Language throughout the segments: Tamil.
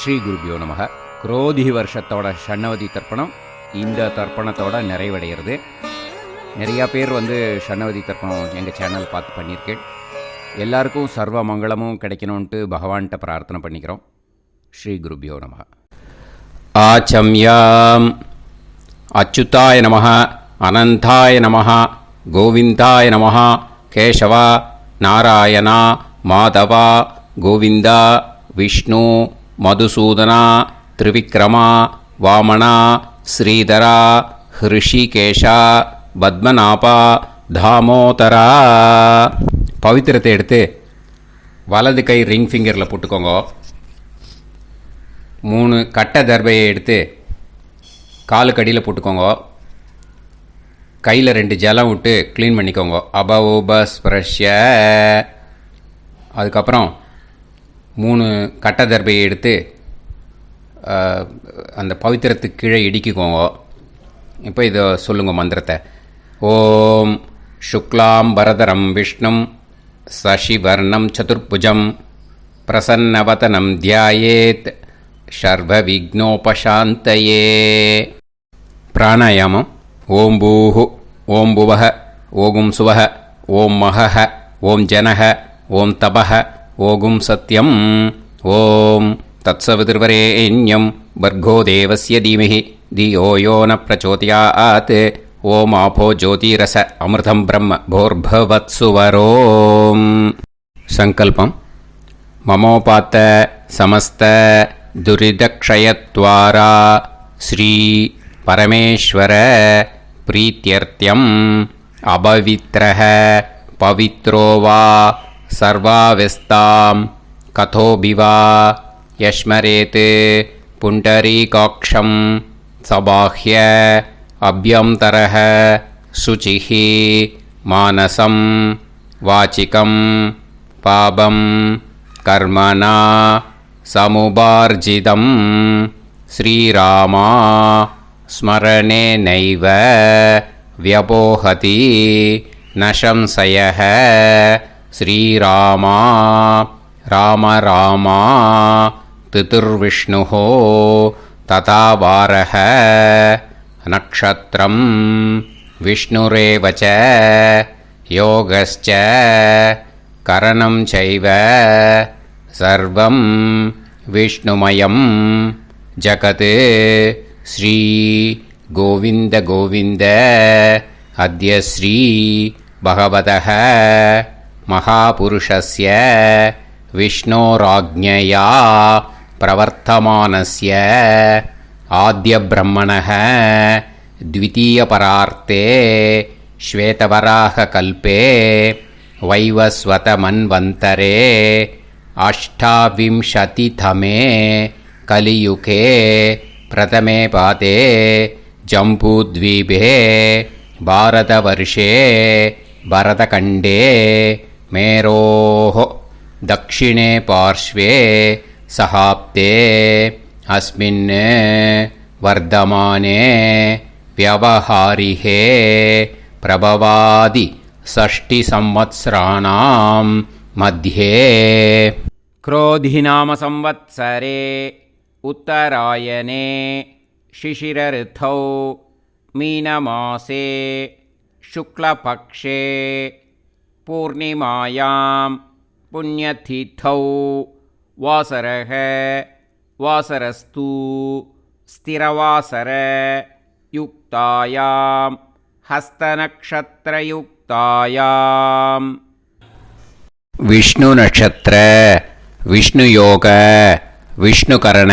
ஸ்ரீ குருபியோ நமக. குரோதி வருஷத்தோட ஷண்ணவதி தர்ப்பணம் இந்த தர்ப்பணத்தோட நிறைவடைகிறது. நிறையா பேர் ஷண்ணவதி தர்ப்பணம் எங்கள் சேனல் பார்த்து பண்ணியிருக்கேன். எல்லாருக்கும் சர்வ மங்களமும் கிடைக்கணும்ன்ட்டு பகவான்கிட்ட பிரார்த்தனை பண்ணிக்கிறோம். ஸ்ரீ குருபியோ நமக. ஆச்சம்யாம் அச்சுதாய நமஹ, அனந்தாய நமஹ, கோவிந்தாய நமஹ, கேசவா, நாராயணா, மாதவா, கோவிந்தா, விஷ்ணு, மதுசூதனா, திரிவிக்ரமா, வாமனா, ஸ்ரீதரா, ஹிருஷிகேஷா, பத்மநாபா, தாமோதரா. பவித்திரத்தை எடுத்து வலது கை ரிங் ஃபிங்கரில் போட்டுக்கோங்க. 3 கட்டை தர்பையை எடுத்து காலுக்கடியில் போட்டுக்கோங்க. கையில் 2 ஜலம் விட்டு க்ளீன் பண்ணிக்கோங்க. அபவோபஸ்பிரஷ்ய. அதுக்கப்புறம் 3 கட்டை தர்பையை எடுத்து அந்த பவித்திரத்துக்கு கீழே இடிக்கிக்கோங்க. இப்போ இதை சொல்லுங்க மந்திரத்தை. ஓம் சுக்லாம் பரதரம் விஷ்ணும் சசிவர்ணம் சதுர்புஜம் பிரசன்னவதனம் தியாயேத் சர்வ விக்னோபசாந்தயே. பிராணாயாமம். ஓம் பூஹு, ஓம் புவஹ, ஓகும் சுவஹ, ஓம் மஹஹ, ஓம் ஜனஹ, ஓம் தபஹ, ஓகும் சத்யம். ஓம் தத்சவிதுர்வரேண்யம் பர்கோ தேவஸ்ய தீமஹி தியோ யோ ந பிரச்சோதயாத். ஓம் ஆபோ ஜோதிரச அமிர்தம் பிரம்ம போர்பவத்சுவரோம். சங்கல்பம். மமோபாத்த சமஸ்த துரிதக்ஷயத்வாரா ஸ்ரீ பரமேஸ்வர பிரீத்யர்த்தியம் அபவித்ரஹ பவித்ரோ வா சர்வாவஸ்தாம் கதோபிவா யஸ்மரேத் புண்டரீகாக்ஷம் சபாஹ்ய அப்யந்தரஹ சுசிஹ மானசம் வாசிகம் பாபம் கர்மணா சமுபார்ஜிதம் ஸ்ரீராமா ஸ்மரணேனைவ வ்யபோஹதி ந சம்சயः. ஸ்ரீராமா ராம ராமா திதிர்விஷ்ணுः ததா வாரः. நக்ஷத்ரம் விஷ்ணுரேவ ச யோகஸ்ச கரணம் சைவ சர்வம் விஷ்ணுமயம் ஜகத். ஸ்ரீ கோவிந்த கோவிந்த அத்ய ஸ்ரீ பகவதः மகாபுருஷஸ்ய விஷ்ணோராஜ்ஞயா பிரவர்த்தமானஸ்ய ஆத்ய பிரம்மணः த்விதீயபரார்த்தே ஸ்வேதவராக கல்பே வைவஸ்வத மன்வந்தரே அஷ்டாவிம்சதிதமே கலியுகே பிரதமே பாதே ஜம்பூத்வீபே பாரதவர்ஷே பரதகண்டே மேரோः தக்ஷிணே பார்ஷ்வே சஹாப்தே அஸ்மின் வர்தமானே வியவஹாரிஹே பிரபவாதி ஷஷ்டி சம்வத்சராணாம் மத்யே. क्रोधिनाम संवत्सरे उत्तरायणे शिशिरऋतौ मीनमासे शुक्लपक्षे पूर्णिमायां पुण्यतिथौ वासरः वासरस्तु स्थिरवासर युक्तायां हस्तनक्षत्रयुक्तायां. विष्णु नक्षत्र विष्णु योग विष्णुकरण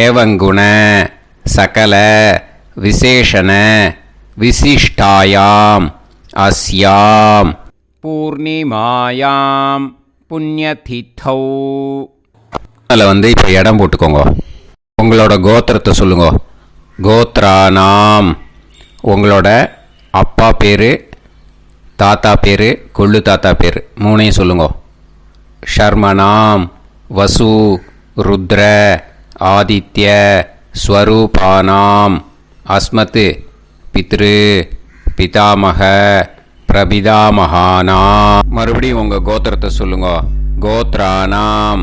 एवं गुण सकल विशेषण विशिष्टायां अस्यां पूर्णिमायां पुण्यतिथौ. அதில் இப்போ இடம் போட்டுக்கோங்க. உங்களோட கோத்திரத்தை சொல்லுங்க. கோத்ரானாம். உங்களோட அப்பா பேர், தாத்தா பேர், கொள்ளு தாத்தா பேர் 3ஐயும் சொல்லுங்க. ஷர்மனாம் வசு ருத்ர ஆதித்ய ஸ்வரூபானாம் அஸ்மத் பித்ரு பிதாமக பிரபிதாமகானாம். மறுபடியும் உங்கள் கோத்திரத்தை சொல்லுங்க. கோத்ரானாம்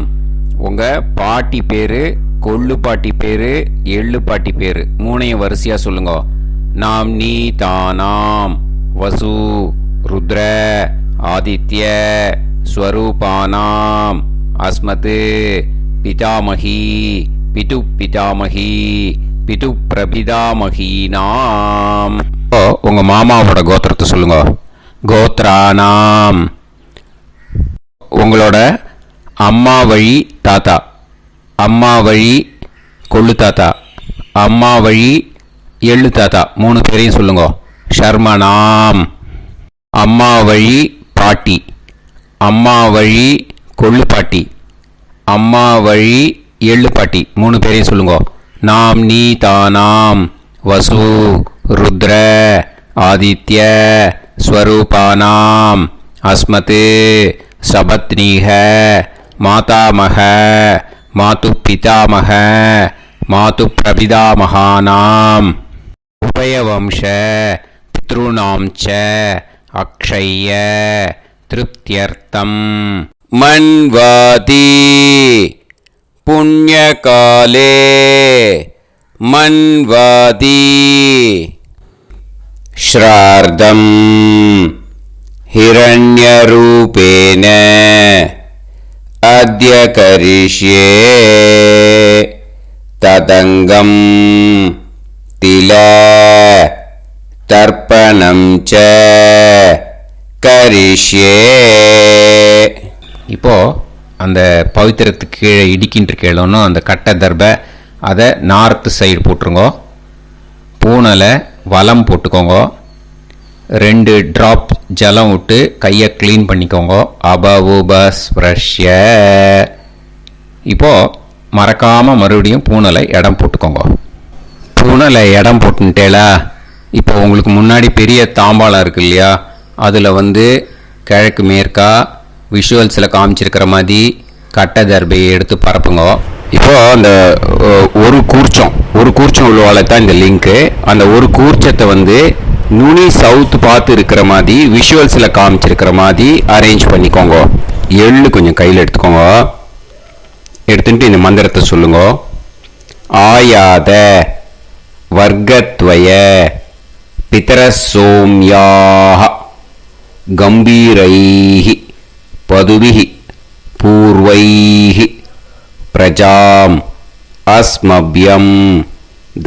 உங்கள் பாட்டி பேர், கொள்ளு பாட்டி பேர், எள்ளு பாட்டி பேர் மூணையும் வரிசையாக சொல்லுங்க. நாம் நீ தானாம் வசு ருத்ர ஆதித்ய ஸ்வரூபானாம் அஸ்மத் பிதாமகி பிது பிதாமகி பிது பிரபிதாமகீனாம். உங்கள் மாமாவோட கோத்திரத்தை சொல்லுங்க. கோத்ரானாம். உங்களோட அம்மா வழி தாத்தா, அம்மா வழி கொள்ளு தாத்தா, அம்மா வழி எள்ளு தாத்தா மூணு பேரையும் சொல்லுங்க. ஷர்மனாம். அம்மா வழி பாட்டி, அம்மா வழி கொள்ளு பாட்டி, அம்மா வழி எள்ளு பாட்டி மூணு பேரையும் சொல்லுங்க. நாம் நீ தானாம் வசு ருத்ர ஆதித்ய ஸ்வரூபானாம் அஸ்மத் சபத்னீஹ மாதாமக மாது பிதாமக மாது பிரபிதாமகானாம் உபயவம்ச பித்ருணாம் ச அக்ஷய திருப்தியர்த்தம் மன்வாதி புண்ணியகாலே மன்வாதி ஸ்ரார்தம் हिरण्यरूपेण अद्य करिष्ये तदङ्गं तिल तर्पणं च करिष्ये. இப்போ அந்த பவித்திரத்துக்கு கீழே இடிக்கின்ற கீழே அந்த கட்டை தர்பை அதை நார்த்து சைடு போட்டுருங்க. பூனலை வலம் போட்டுக்கோங்க. 2 ட்ராப் ஜலம் விட்டு கையை க்ளீன் பண்ணிக்கோங்க. அபவுபஸ்ப்ரஷ்ய. இப்போது மறக்காமல் மறுபடியும் பூனலை இடம் போட்டுக்கோங்க. பூனலை இடம் போட்டுட்டேலா. இப்போ உங்களுக்கு முன்னாடி பெரிய தாம்பாளம் இருக்கு இல்லையா, அதில் கிழக்கு மேற்கா விஷுவல்ஸில் காமிச்சிருக்கிற மாதிரி கட்டை தர்பையை எடுத்து பரப்புங்க. இப்போது அந்த ஒரு கூர்ச்சம் உள்ளவாளை தான் இந்த லிங்க்கு. அந்த ஒரு கூர்ச்சத்தை நுனி சவுத் பார்த்து இருக்கிற மாதிரி விஷுவல்ஸில் காமிச்சிருக்கிற மாதிரி அரேஞ்ச் பண்ணிக்கோங்க. எள்ளு கொஞ்சம் கையில் எடுத்துக்கோங்க. எடுத்துட்டு இந்த மந்திரத்தை சொல்லுங்க. ஆயாத வர்க்கத்வய பிதரசோம்யாக கம்பீரைஹி பதுவிஹி பூர்வைஹி பிரஜாம் அஸ்மப்யம்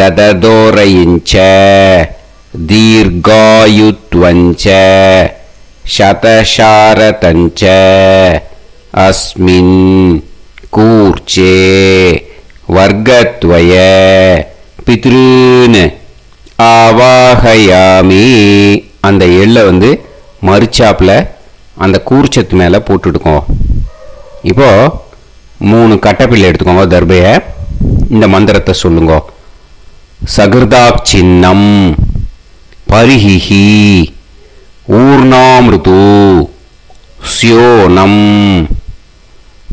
தததோரயிஞ்ச दीर्घायुत्वञ्च शतशारतञ्च अस्मिन् कूर्चे वर्गत्वय पितॄन् ஆவாஹயாமி. அந்த எள்ளை மறுச்சாப்பில் அந்த கூர்ச்சத்து மேலே போட்டுடுக்கோங்க. இப்போது 3 கட்டப்பிள்ளை எடுத்துக்கோங்க. தர்பையை இந்த மந்திரத்தை சொல்லுங்க. சகிருதாக் சின்னம் பரிஹிஹி ஊர்ணாமிருது ஸ்யோனம்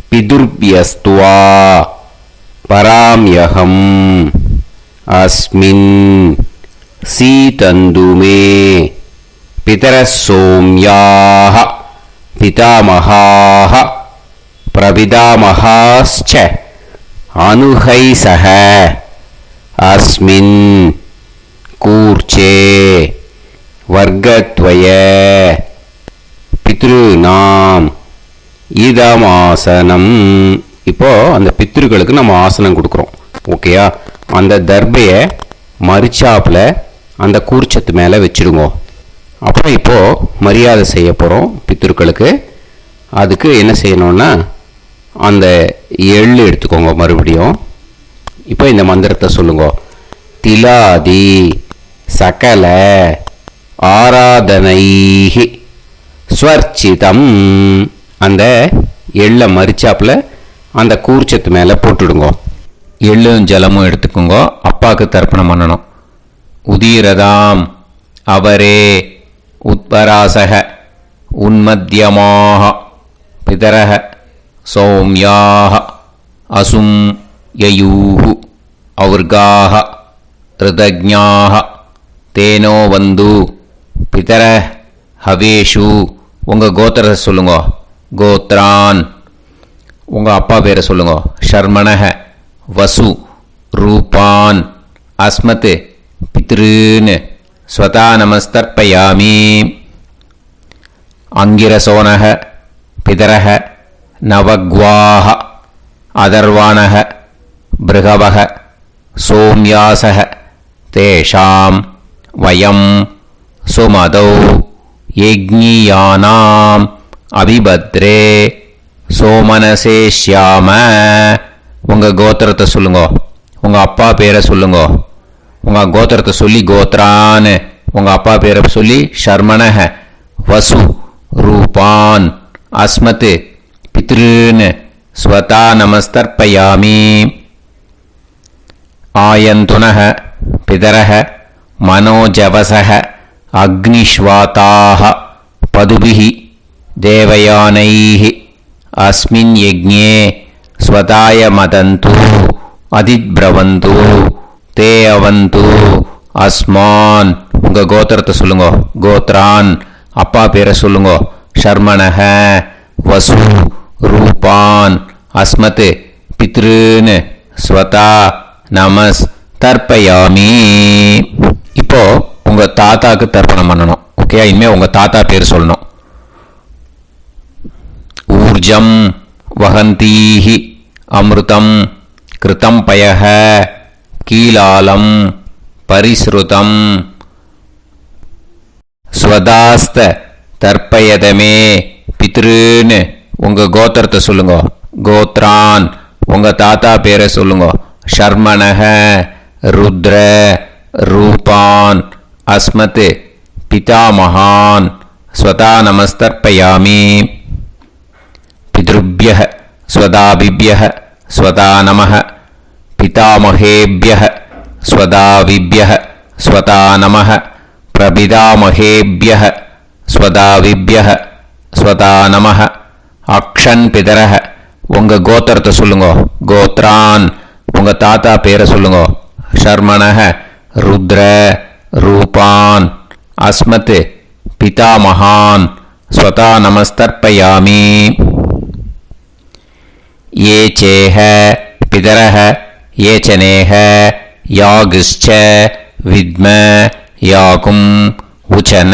பிதுர்பியஸ்துவா பராம்யகம் அஸ்மின் சீதந்துமே பிதரசோம்யாக பிதாமகாः பிரபிதாமகாश्च அனுஹைசஹ அஸ்மின் கூர்ச்சே வர்க்கத்வய பித்ருநாம் இதமாசனம். இப்போது அந்த பித்ருக்களுக்கு நம்ம ஆசனம் கொடுக்குறோம். ஓகேயா? அந்த தர்பையை மறுச்சாப்பில் அந்த கூர்ச்சத்து மேலே வச்சுடுங்க. அப்புறம் இப்போது மரியாதை செய்ய போகிறோம் பித்ருக்களுக்கு. அதுக்கு என்ன செய்யணும்னா அந்த எள்ளு எடுத்துக்கோங்க. மறுபடியும் இப்போ இந்த மந்திரத்தை சொல்லுங்க. திலாதி சகல ஆராதனைஹி ஸ்வர்ச்சிதம். அந்த எள்ளை மரிச்சாப்பில் அந்த கூர்ச்சத்து மேலே போட்டுடுங்க. எள்ளும் ஜலமும் எடுத்துக்கோங்க. அப்பாவுக்கு தர்ப்பணம் பண்ணணும். உதீரதாம் அவரே உத்பராசக உன்மத்தியமாக பிதரக சௌமியாக அசும் யயூஹு அவர்காக ரிதஜ்ஞாக தேனோ வந்து பிதர ஹவேஷு. உங்கள் கோத்திரத்தை சொல்லுங்க. கோத்ரான் உங்கள் அப்பா பேரை சொல்லுங்க. ஷர்மணஹ வசு ரூபான் அஸ்மத் பித்ருன் ஸ்வதா நமஸ்தர்ப்பயாமி. அங்கிரசோனஹ பிதரஹ நவக்வாஹ அதர்வாணஹ பிருகவஹ சோம்யாசஹ தேஷாம் வயம் சுமதௌ யஜ்ஞியானாம் அபிபத்ரே சோமனசேஷ்யாம. உங்கள் கோத்திரத்தை சொல்லுங்க. உங்கள் அப்பா பேரை சொல்லுங்க. உங்கள் கோத்திரத்தை சொல்லி கோத்ரான்னு உங்கள் அப்பா பேரை சொல்லி ஷர்மணஹ வசு ரூபான் அஸ்மத் பித்ருன் ஸ்வதா நமஸ்தர்ப்பயாமி. ஆயந்துனஹ பிதரஹ மனோஜவசஹ அக்னிஷ்வாதாஹ பதுபிஹி தேவயானைஹ அஸ்மின் யஜ்ஞே ஸ்வதாய மதந்து அதித்ப்ரவந்து தே அவது அஸ்மான். உங்கள் கோத்திரத்தை சொல்லுங்க. கோத்ரான் அப்பா பேரை சொல்லுங்க. ஷர்மணஹ வசு ரூபான் அஸ்மத் பித்ருன் ஸ்வதா நமஸ் தர்ப்பயாமி. இப்போ உங்கள் தாத்தாக்கு தர்ப்பணம் பண்ணணும். ஓகே, இனிமேல் உங்கள் தாத்தா பேர் சொல்லணும். ஊர்ஜம் வஹந்தீஹி அமிர்தம் கிருதம் பயஹ கீலாலம் பரிஸ்ருதம் ஸ்வதாஸ்த தர்ப்பயதமே பித்ருன்னு உங்கள் கோத்திரத்தை சொல்லுங்க. கோத்ரான் உங்கள் தாத்தா பேரை சொல்லுங்க. ஷர்மணஹ ருத்ர ரூபான் அஸ்மத் பிதாமகான் ஸ்வதா நமஸ்தர்ப்பயாமி. பித்ருப்யஹ ஸ்வதாபிப்யஹ ஸ்வதா நமஹ பிதாமகேப்யஹ ஸ்வதாவிப்யஹ ஸ்வதா நமஹ பிரபிதாமகேப்யஹ ஸ்வதாவிப்யஹ ஸ்வதா நமஹ. அக்ஷன் பிதரஹ உங்கள் கோத்திரத்தை சொல்லுங்க. கோத்ரான் உங்கள் தாத்தா பேரை சொல்லுங்க. ஷர்மணஹ ருத்ர ரூபான் அஸ்மத் பிதாமகான் ஸ்வதா நமஸ்தர்ப்பயாமி. ये चेह पितरः ये च नेह यागश्च विद्म याकुं उचन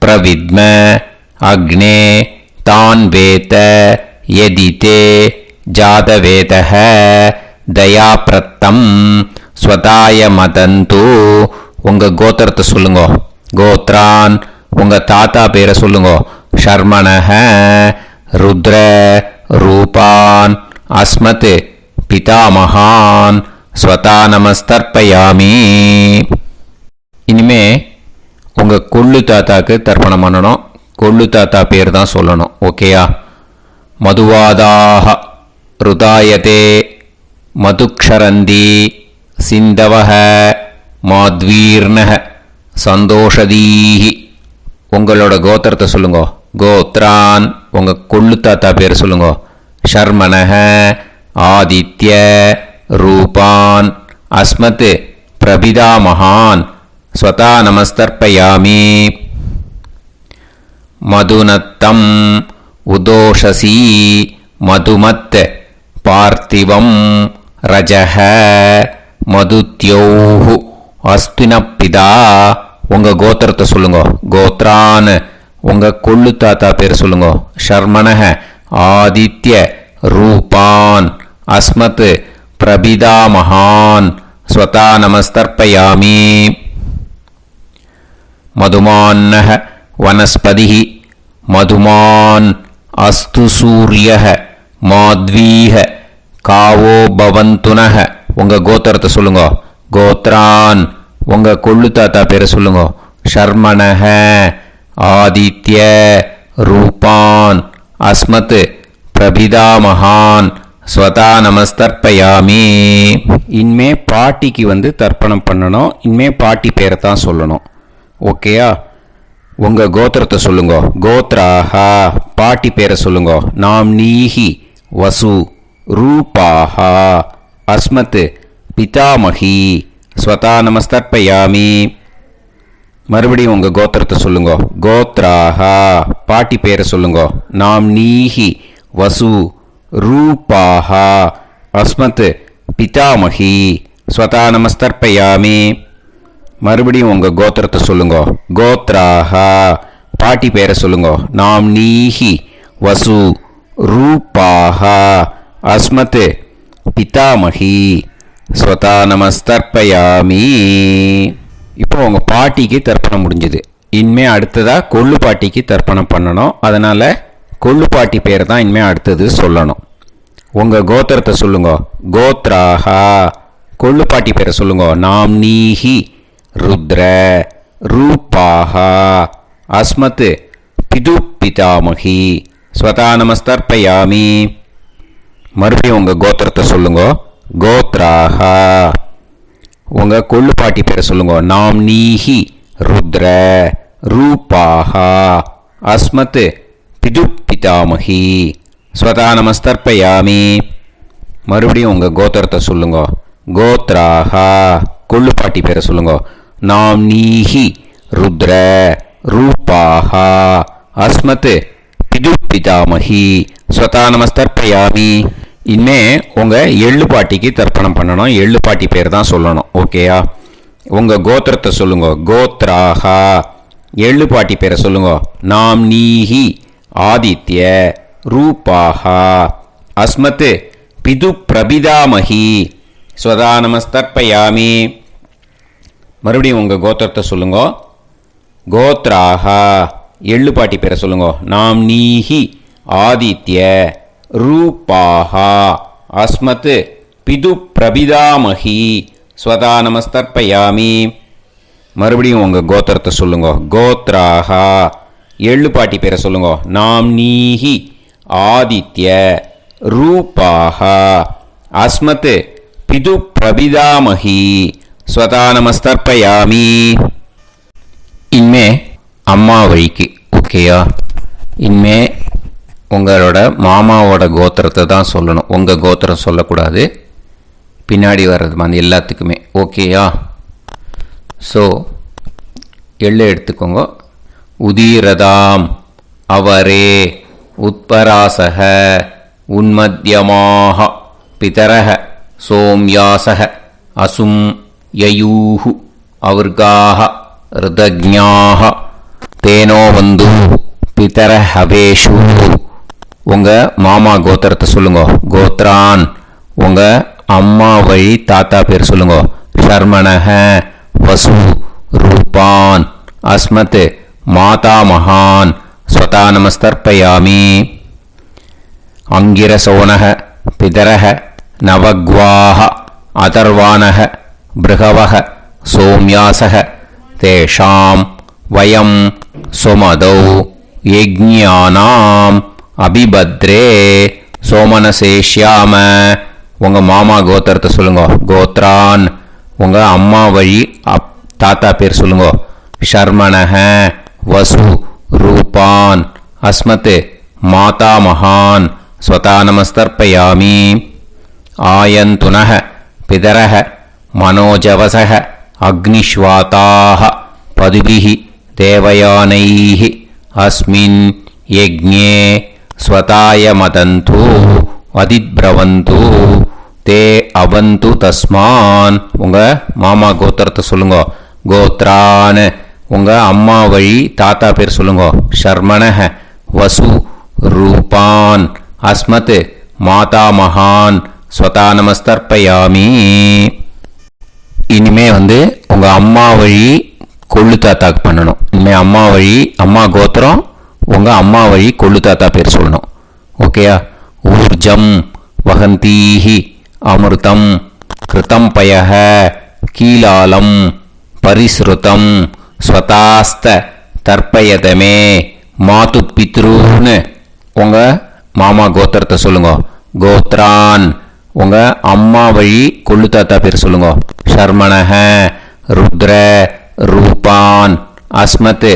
प्रविद्म अग्ने तान् वेत यदिते जातवेतः दयाप्रत्तम् स्वताय मदन्तु. உங்கள் கோத்திரத்தை சொல்லுங்க. கோத்ரான் உங்கள் தாத்தா பேரை சொல்லுங்க. ஷர்மணஹ ருத்ர ரூபான் அஸ்மத் பிதாமகான் ஸ்வதா நமஸ்தர்ப்பயாமி. இனிமே உங்கள் கொள்ளு தாத்தாக்கு தர்ப்பணம் பண்ணணும். கொள்ளு தாத்தா பேர் தான் சொல்லணும். ஓகேயா? மதுவாதாக ருதாயதே மதுக்ஷரந்தி சிந்தவஹ மாத்வீர்ணஹ சந்தோஷதீஹி. உங்களோட கோத்திரத்தை சொல்லுங்க. கோத்ரான் உங்கள் கொள்ளு தாத்தா பேர் சொல்லுங்க. ஷர்மணஹ ஆதித்ய ரூபான் அஸ்மத் பிரபிதாமகான் ஸ்வதா நமஸ்தர்ப்பயாமி. மதுநத்தம் உதோஷசி மதுமத் பார்த்திவம் ரஜஹ மதுத்யோஹு அஸ்தினப்பிதா. உங்கள் கோத்திரத்தை சொல்லுங்க. கோத்ரான் உங்கள் கொள்ளு தாத்தா பேர் சொல்லுங்க. ஷர்மணஹ ஆதித்ய ரூபான் அஸ்மத் பிரபிதாமகான் ஸ்வதா நமஸ்தர்ப்பயாமி. மதுமான்னஹ வனஸ்பதிஹ மதுமான் அஸ்து சூரியஹ மாத்வீஹ காவோ பவந்துனஹ. உங்கள் கோத்திரத்தை சொல்லுங்க. கோத்ரான் உங்கள் கொள்ளு தாத்தா பேரை சொல்லுங்க. ஷர்மணஹ ஆதித்ய ரூபான் அஸ்மத் பிரபிதாமகான் ஸ்வதா நமஸ்தர்ப்பயாமி. இனிமே பாட்டிக்கு தர்ப்பணம் பண்ணணும். இனிமே பாட்டி பேரை தான் சொல்லணும். ஓகேயா? உங்கள் கோத்திரத்தை சொல்லுங்க. கோத்ராஹா பாட்டி பேரை சொல்லுங்க. நாம்னீஹி வசு ரூபாஹா அஸ்மத் பிதாமகி ஸ்வதா நமஸ்தர்ப்பயாமி. மறுபடியும் உங்கள் கோத்திரத்தை சொல்லுங்க. கோத்ராஹா பாட்டி பேரை சொல்லுங்க. நாம்னீஹி வசு रूपाः अस्मत् पितामही स्वता நமஸ்தர்ப்பயாமி. மறுபடியும் உங்கள் கோத்திரத்தை சொல்லுங்க. கோத்ராக பாட்டி பேரை சொல்லுங்க. நாம் நீஹி வசு ரூபாக அஸ்மத் பிதாமகி ஸ்வதா நமஸ்தர்ப்பயாமி. இப்போ உங்கள் பாட்டிக்கு தர்ப்பணம் முடிஞ்சுது. இனிமே அடுத்ததாக கொள்ளு பாட்டிக்கு தர்ப்பணம் பண்ணணும். அதனால் கொள்ளு பாட்டி பேரை தான் இனிமேல் அடுத்தது சொல்லணும். உங்கள் கோத்திரத்தை சொல்லுங்க. கோத்ராக கொள்ளு பாட்டி பேரை சொல்லுங்க. நாம் நீஹி ருத்ர ரூபாக அஸ்மத் பிது பிதாமகி ஸ்வதா நமஸ்தர்ப்பயாமி. மறுபடியும் உங்கள் கோத்திரத்தை சொல்லுங்க. கோத்ராக உங்கள் கொள்ளு பாட்டி பேரை சொல்லுங்க. நாம் நீஹி ருத்ர ரூபாக அஸ்மத் பிது பிதாமகி ஸ்வதா நமஸ்தர்ப்பயாமி. மறுபடியும் உங்கள் கோத்திரத்தை சொல்லுங்க. கோத்ராக கொள்ளு பாட்டி பேரை சொல்லுங்க. நாம் நீஹி ருத்ர ரூபாக அஸ்மத் பிது பிதாமகி ஸ்வதா நமஸ்தர்ப்பயாமி. இனிமே உங்கள் எள்ளு பாட்டிக்கு தர்ப்பணம் பண்ணணும். எள்ளு பாட்டி பேர் தான் சொல்லணும். ஓகேயா? உங்கள் கோத்திரத்தை சொல்லுங்க. கோத்ராக எள்ளு பாட்டி பேரை சொல்லுங்க. நாம் நீஹி ஆதித்ய ரூபாக அஸ்மத் பிது பிரபிதாமகி ஸ்வதா நமஸ்தர்ப்பயாமி. மறுபடியும் உங்கள் கோத்திரத்தை சொல்லுங்க. கோத்ராக எள்ளு பாட்டி பேரை சொல்லுங்க. நாம் நீஹி ஆதித்ய ரூபாக அஸ்மத் பிது பிரபிதாமகி ஸ்வதா நமஸ்தர்ப்பயாமி. மறுபடியும் உங்கள் கோத்திரத்தை சொல்லுங்க. கோத்ராக எள்ளு பாட்டி பேரை சொல்லுங்க. நாம் நீஹி ஆதித்ய ரூபாக அஸ்மத் பிது பிரபிதாமகி ஸ்வதா நமஸ்தர்ப்பயாமி. இனிமே அம்மா வழிக்கு. ஓகேயா? இனிமே உங்களோட மாமாவோட கோத்திரத்தை தான் சொல்லணும். உங்கள் கோத்திரம் சொல்லக்கூடாது. பின்னாடி வர்றது மாதிரி எல்லாத்துக்குமே. ஓகேயா? ஸோ எள்ளு எடுத்துக்கோங்க. உதீரதாம் அவரே உத்பராசக உன்மத்யமாக பிதரக சோம்யாசக அசும் யயூஹு அவர்காக ருதஜ்ஞாக தேனோ வந்து பிதர ஹவேஷு. உங்கள் மாமா கோத்திரத்தை சொல்லுங்க. கோத்ரான் உங்கள் அம்மா வழி தாத்தா பேர் சொல்லுங்க. ஷர்மணக வசு ரூபான் அஸ்மத் மாதா மகான் ஸ்வதா நமஸ்தர்ப்பயாமி. அங்கிரசோனக பிதரக நவக்வாக அதர்வானக பிருகவக சோம்யாசக தேஷாம் வயம் சுமதௌ யஜ்ஞானாம் அபிபத்ரே சோமனசேஷ்யாம. உங்கள் மாமா கோத்திரத்தை சொல்லுங்க. கோத்ரான் உங்கள் அம்மா வழி தாத்தா பேர் சொல்லுங்க. ஷர்மணக வசு ரூபான் அஸ்மத் மாதா மகான் ஸ்வதா நமஸ்தர்ப்பயாமி. ஆயந்துனக பிதரக மனோஜவசக அக்னிஷ்வாதாக பதுபிஹி தேவயானைஹி அஸ்மின் யஜ்ஞே ஸ்வதாய மதந்து அதிப்ரவந்து தே அவந்து தஸ்மான். உங்கள் மாமா கோத்திரத்தை சொல்லுங்க. கோத்ரான் உங்கள் அம்மா வழி தாத்தா பேர் சொல்லுங்க. ஷர்மணக வசு ரூபான் அஸ்மத் மாதா மகான் ஸ்வதா நமஸ்தர்ப்பயாமி. இனிமே உங்கள் அம்மா வழி கொள்ளு தாத்தாக்கு பண்ணணும். இனிமேல் அம்மா வழி அம்மா கோத்திரம் உங்கள் அம்மா வழி கொள்ளு தாத்தா பேர் சொல்லணும். ஓகேயா? ஊர்ஜம் வகந்தீஹி அமிர்தம் கிருதம் பயஹ கீலாலம் பரிஸ்ருதம் ஸ்வதாஸ்த தர்ப்பயதமே மாது பித்ருன்னு. உங்கள் மாமா கோத்திரத்தை சொல்லுங்க. கோத்ரான் உங்கள் அம்மா வழி கொள்ளு தாத்தா பேர் சொல்லுங்க. ஷர்மணக ருத்ர ரூபான் அஸ்மத்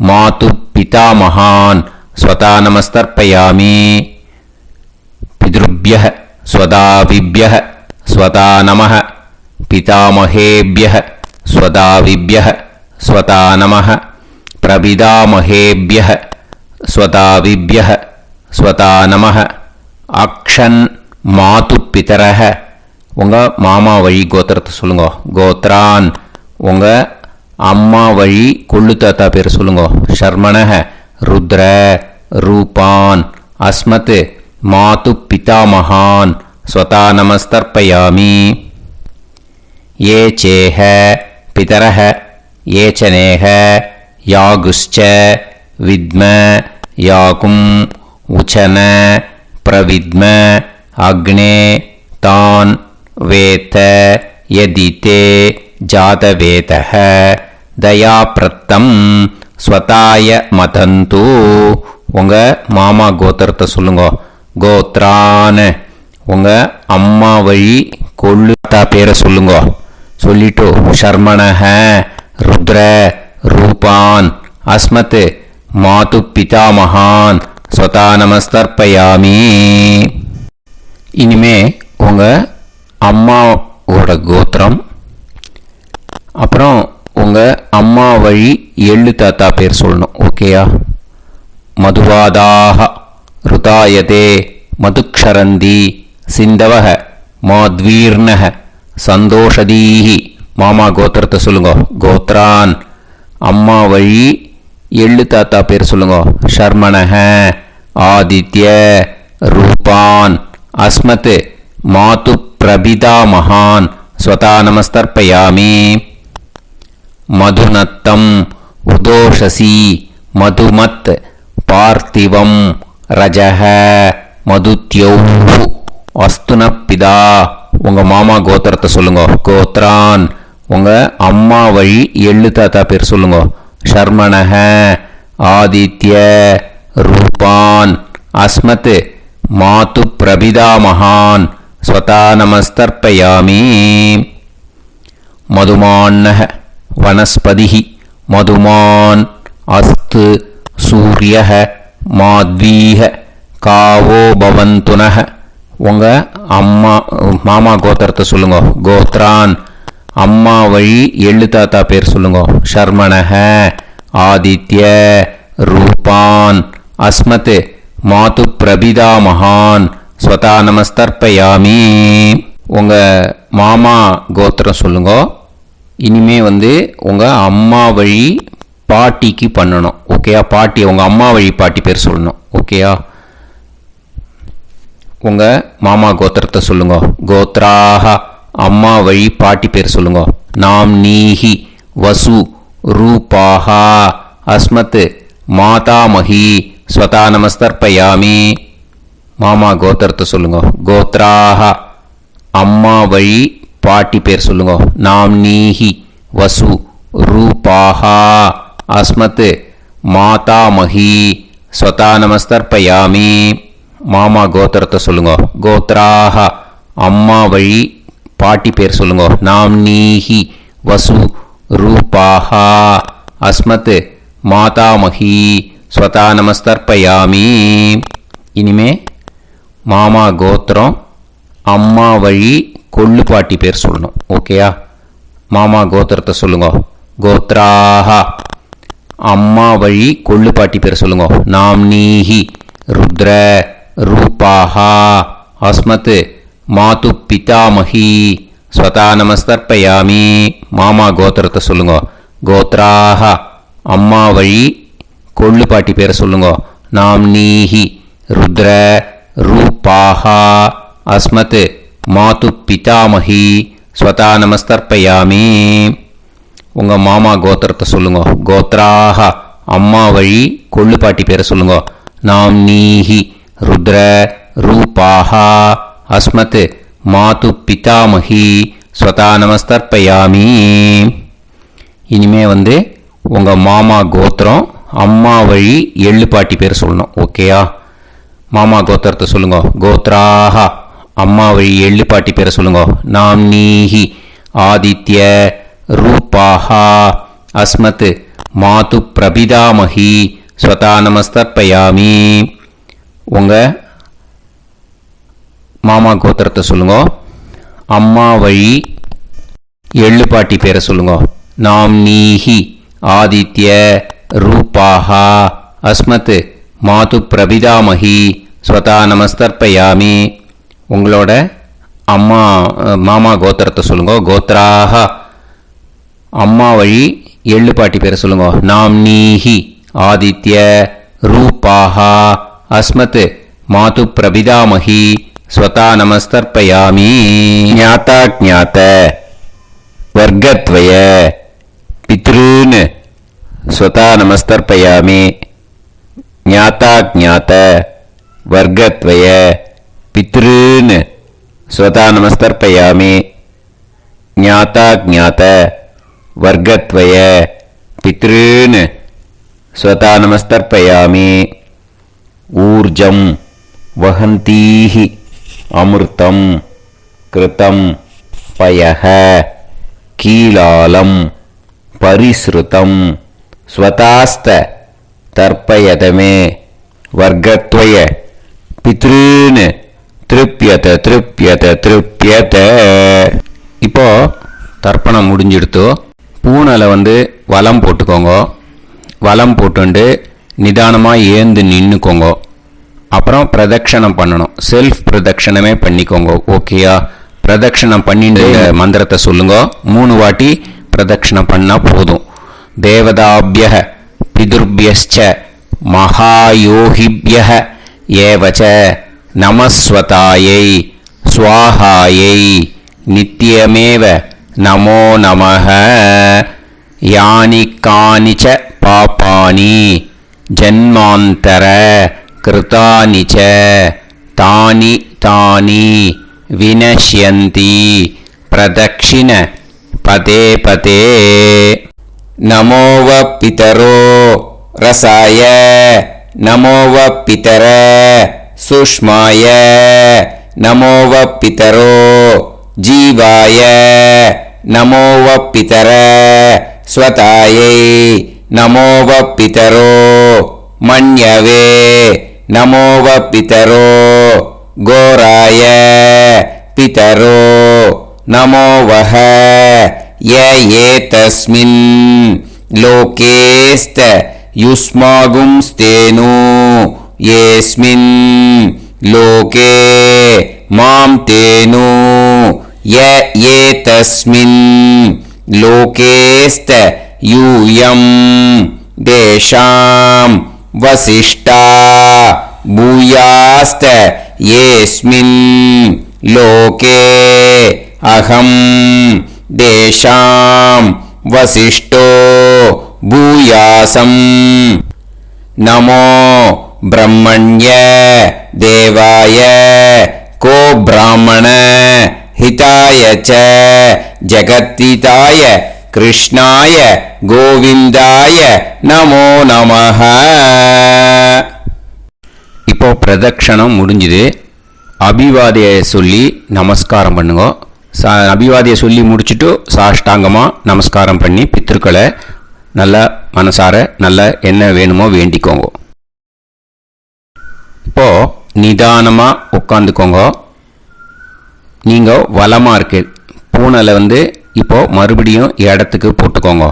மாது பிதாமகான் ஸ்வதா நமஸ்தர்ப்பயாமி. பித்ருப்யः ஸ்வதாவிப்யः ஸ்வதா நமः பிதாமகேப்யः ஸ்வதாவிப்யः ஸ்வதா நமः பிரபிதாமகேப்யः ஸ்வதாவிப்யः ஸ்வதா நமः அக்ஷன் மாது பிதரஹ உங்கள் மாமா வழி கோத்திரத்தை சொல்லுங்க. கோத்ரான் உங்கள் அம்மா வழி கொள்ளு தாத்தா பேர் சொல்லுங்க. ஷர்மணஹ ருத்ர ரூபான் அஸ்மத் மாது பிதாமகான் ஸ்வதா நமஸ்தர்ப்பயாமி. ये चेह पितरः ये च नेह यागुश्च विद्म याकुम् उचन प्रविद्म अग्ने तान् वेत यदिते जातवेतः दयाप्रत्तं स्वताय मदन्तु உங்கள் மாமா கோத்திரத்தை சொல்லுங்க. கோத்ரான் உங்கள் அம்மா வழி கொள்ளு தாத்தா பேரை சொல்லுங்க. சொல்லிட்டு ஷர்மணஹ ருத்ர ரூபான் அஸ்மத் மாது பிதாமகான் ஸ்வதா நமஸ்தர்ப்பயாமி. இனிமே உங்கள் அம்மாவோட கோத்திரம், அப்புறம் உங்கள் அம்மா வழி எள்ளு தாத்தா பேர் சொல்லணும். ஓகேயா? மதுவாதாக ருதாயதே மதுக்ஷரந்தி சிந்தவஹ மாத்வீர்ணஹ சந்தோஷதீஹி. மாமா கோத்திரத்தை சொல்லுங்க. கோத்ரான் அம்மா வழி எள்ளு தாத்தா பேர் சொல்லுங்க. ஷர்மணஹ ஆதித்ய ரூபான் அஸ்மத் மாது பிரபிதாமகான் ஸ்வதா நமஸ்தர்ப்பயாமி. மதுநத்தம் உதோஷசி மதுமத் பார்த்திவம் ரஜஹ மதுத்யௌஹு அஸ்துனப்பிதா உங்கள் மாமா கோத்திரத்தை சொல்லுங்க. கோத்ரான் உங்கள் அம்மா வழி எள்ளு தாத்தா பேர் சொல்லுங்க. ஷர்மணஹ ஆதித்ய ரூபான் அஸ்மத் மாது பிரபிதாமகான் ஸ்வதா நமஸ்தர்ப்பயாமி. மதுமான்னஹ வனஸ்பதிஹி மதுமான் அஸ்து சூரியஹ மாத்வீஹ காவோ பவந்துனஹ உங்கள் மாமா கோத்திரத்தை சொல்லுங்க. கோத்ரான் அம்மா வழி எள்ளு தாத்தா பேர் சொல்லுங்க. ஷர்மணஹ ஆதித்ய ரூபான் அஸ்மத் மாது பிரபிதாமகான் ஸ்வதா நமஸ்தர்ப்பயாமி. உங்கள் மாமா கோத்திரம் சொல்லுங்க. இனிமே உங்கள் அம்மா வழி பாட்டிக்கு பண்ணணும். ஓகேயா? பாட்டி உங்கள் அம்மா வழி பாட்டி பேர் சொல்லணும். ஓகேயா? உங்கள் மாமா கோத்திரத்தை சொல்லுங்க. கோத்ராஹ அம்மா வழி பாட்டி பேர் சொல்லுங்க. நாம் நீஹி வசு ரூபாஹா அஸ்மத் மாதாமஹி ஸ்வதா நமஸ்தர்ப்பயாமி. மாமா கோத்திரத்தை சொல்லுங்க. கோத்ராஹ அம்மா வழி பாட்டி பேர் சொல்லுங்க. நாம் நீஹி வசு ரூபாஹா அஸ்மத் மாதாமஹி ஸ்வதா நமஸ்தர்ப்பயாமி. மாமா கோத்திரத்தை சொல்லுங்க. கோத்ராஹ அம்மா வழி பாட்டி பேர் சொல்லுங்க. நாம் நீஹி வசு ரூபாஹா அஸ்மத் மாதாமஹி ஸ்வதா நமஸ்தர்ப்பயாமி. இனிமே மாமா கோத்திரம் அம்மா வழி கொள்ளு பாட்டி பேர் சொல்லணும். ஓகேயா? மாமா கோத்திரத்தை சொல்லுங்க. கோத்ராஹ அம்மா வழி கொள்ளு பாட்டி பேர் சொல்லுங்க. நாம் நீஹி ருத்ர ரூபாஹா அஸ்மத் மாது பிதாமஹி ஸ்வதா நமஸ்தர்ப்பயாமி. மாமா கோத்திரத்தை சொல்லுங்க. கோத்ராஹ அம்மா வழி கொள்ளு பாட்டி பேரை சொல்லுங்க. நாம் நீஹி ருத்ர ரூபாஹா அஸ்மத் மாது பிதாமஹி ஸ்வதா நமஸ்தர்ப்பயாமி. உங்கள் மாமா கோத்திரத்தை சொல்லுங்க. கோத்ராஹ அம்மா வழி கொள்ளு பாட்டி பேரை சொல்லுங்க. நாம் நீஹி ருத்ர ரூபாஹா அஸ்மத் மாது பிதாமஹி ஸ்வதா நமஸ்தர்ப்பயாமி. இனிமே உங்கள் மாமா கோத்திரம் அம்மா வழி எள்ளு பாட்டி பேர் சொல்லணும். ஓகேயா? மாமா கோத்திரத்தை சொல்லுங்க. கோத்ராஹ அம்மா வழி எள்ளு பாட்டி பேரை சொல்லுங்க. நாம் நீஹி ஆதித்ய ரூபாஹா அஸ்மத் மாது பிரபிதாமஹி ஸ்வதா நமஸ்தர்ப்பயாமி. உங்கள் மாமா கோத்திரத்தை சொல்லுங்க. அம்மா வழி எள்ளு பாட்டி பேரை சொல்லுங்க. நாம் நீஹி ஆதித்ய ரூபாஹா அஸ்மத் மாது பிரபிதாமஹி ஸ்வதா நமஸ்தர்ப்பயாமி. உங்களோட அம்மா மாமா கோத்திரத்தை சொல்லுங்க. கோத்ராக அம்மா வழி எள்ளு பாட்டி பேரை சொல்லுங்க. நாம்னீஹி ஆதித்ய ரூபாக அஸ்மத் மாது பிரபிதாமஹி ஸ்வதா நமஸ்தர்ப்பயாமி. ஞாதா ஞாத வர்க்கத்வய பித்ருன் ஸ்வதா நமஸ்தர்ப்பயாமி. ஞாதா ஞாத வர்க்கத்வய பித்ருன் ஸ்வதா நமஸ்தர்ப்பயாமி. ஞாதா ஞாத வர்க்கத்வய பித்ருன் ஸ்வதா நமஸ்தர்ப்பயாமி. ஊர்ஜம் வஹந்தீஹி அமிர்தம் கிருதம் பயஹ கீலாலம் பரிஸ்ருதம் ஸ்வதாஸ்த தர்ப்பயதமே வர்க்கத்வய பித்ருன் திருப்யத திருப்யத திருப்யத. இப்போ தர்ப்பணம் முடிஞ்சிடுத்தோ. பூனலை வலம் போட்டுக்கோங்க. வலம் போட்டுண்டு நிதானமாக ஏந்து நின்றுக்கோங்க. அப்புறம் பிரதட்சணம் பண்ணணும். செல்ஃப் பிரதட்சணமே பண்ணிக்கோங்க. ஓகேயா? பிரதட்சணம் பண்ணிட்டு மந்திரத்தை சொல்லுங்க. 3 வாட்டி பிரதட்சணம் பண்ணால் போதும். தேவதாபிய பிதுர்பியஸ்ச மகாயோகிபிய ஏவச்ச நமஸ்வதாயை ஸ்வாஹாயை நித்யமேவ நமோ நமஹ. யானி கானிச்ச பாபானி ஜன்மாந்தர கிருதானி ச தானி தானி வினஷ்யந்தி பிரதக்ஷிண பதே பதே. நமோவ பிதரோ ரசாய நமோவ பிதர சுஷ்மாய நமோவ பிதரோ ஜீவாய நமோவ பிதர ஸ்வதாயை நமோவ பிதரோ மன்யவே நமோவ பிதரோ கோராய பிதரோ நமோவஹ. ஏதஸ்மின் லோகேஸ்த யுஸ்மாகும்ஸ்தேனு ஏஸ்மின் லோகே மாம் தேனு. ஏதஸ்மின் லோகேஸ்த யூயம் தேஷாம் வசிஷ்டா பூயாஸ்த ஏஸ்மின் லோகே அகம் தேஷாம் வசிஷ்டோ பூயாசம். நமோ பிரம்மண்ய தேவாய கோ பிராமண ஹிதாய ச ஜகத்ஹிதாய கிருஷ்ணாய கோவிந்தாய நமோ நமஹ. இப்போ பிரதட்சணம் முடிஞ்சுது. அபிவாதியை சொல்லி நமஸ்காரம் பண்ணுங்க. அபிவாதியை சொல்லி முடிச்சுட்டு சாஷ்டாங்கமாக நமஸ்காரம் பண்ணி பித்திருக்களை நல்லா மனசார நல்லா என்ன வேணுமோ வேண்டிக்கோங்க. இப்போ நிதானமாக உட்காந்துக்கோங்க. நீங்கள் வலமாக இருக்கு பூனலை இப்போ மறுபடியும் இடத்துக்கு போட்டுக்கோங்க.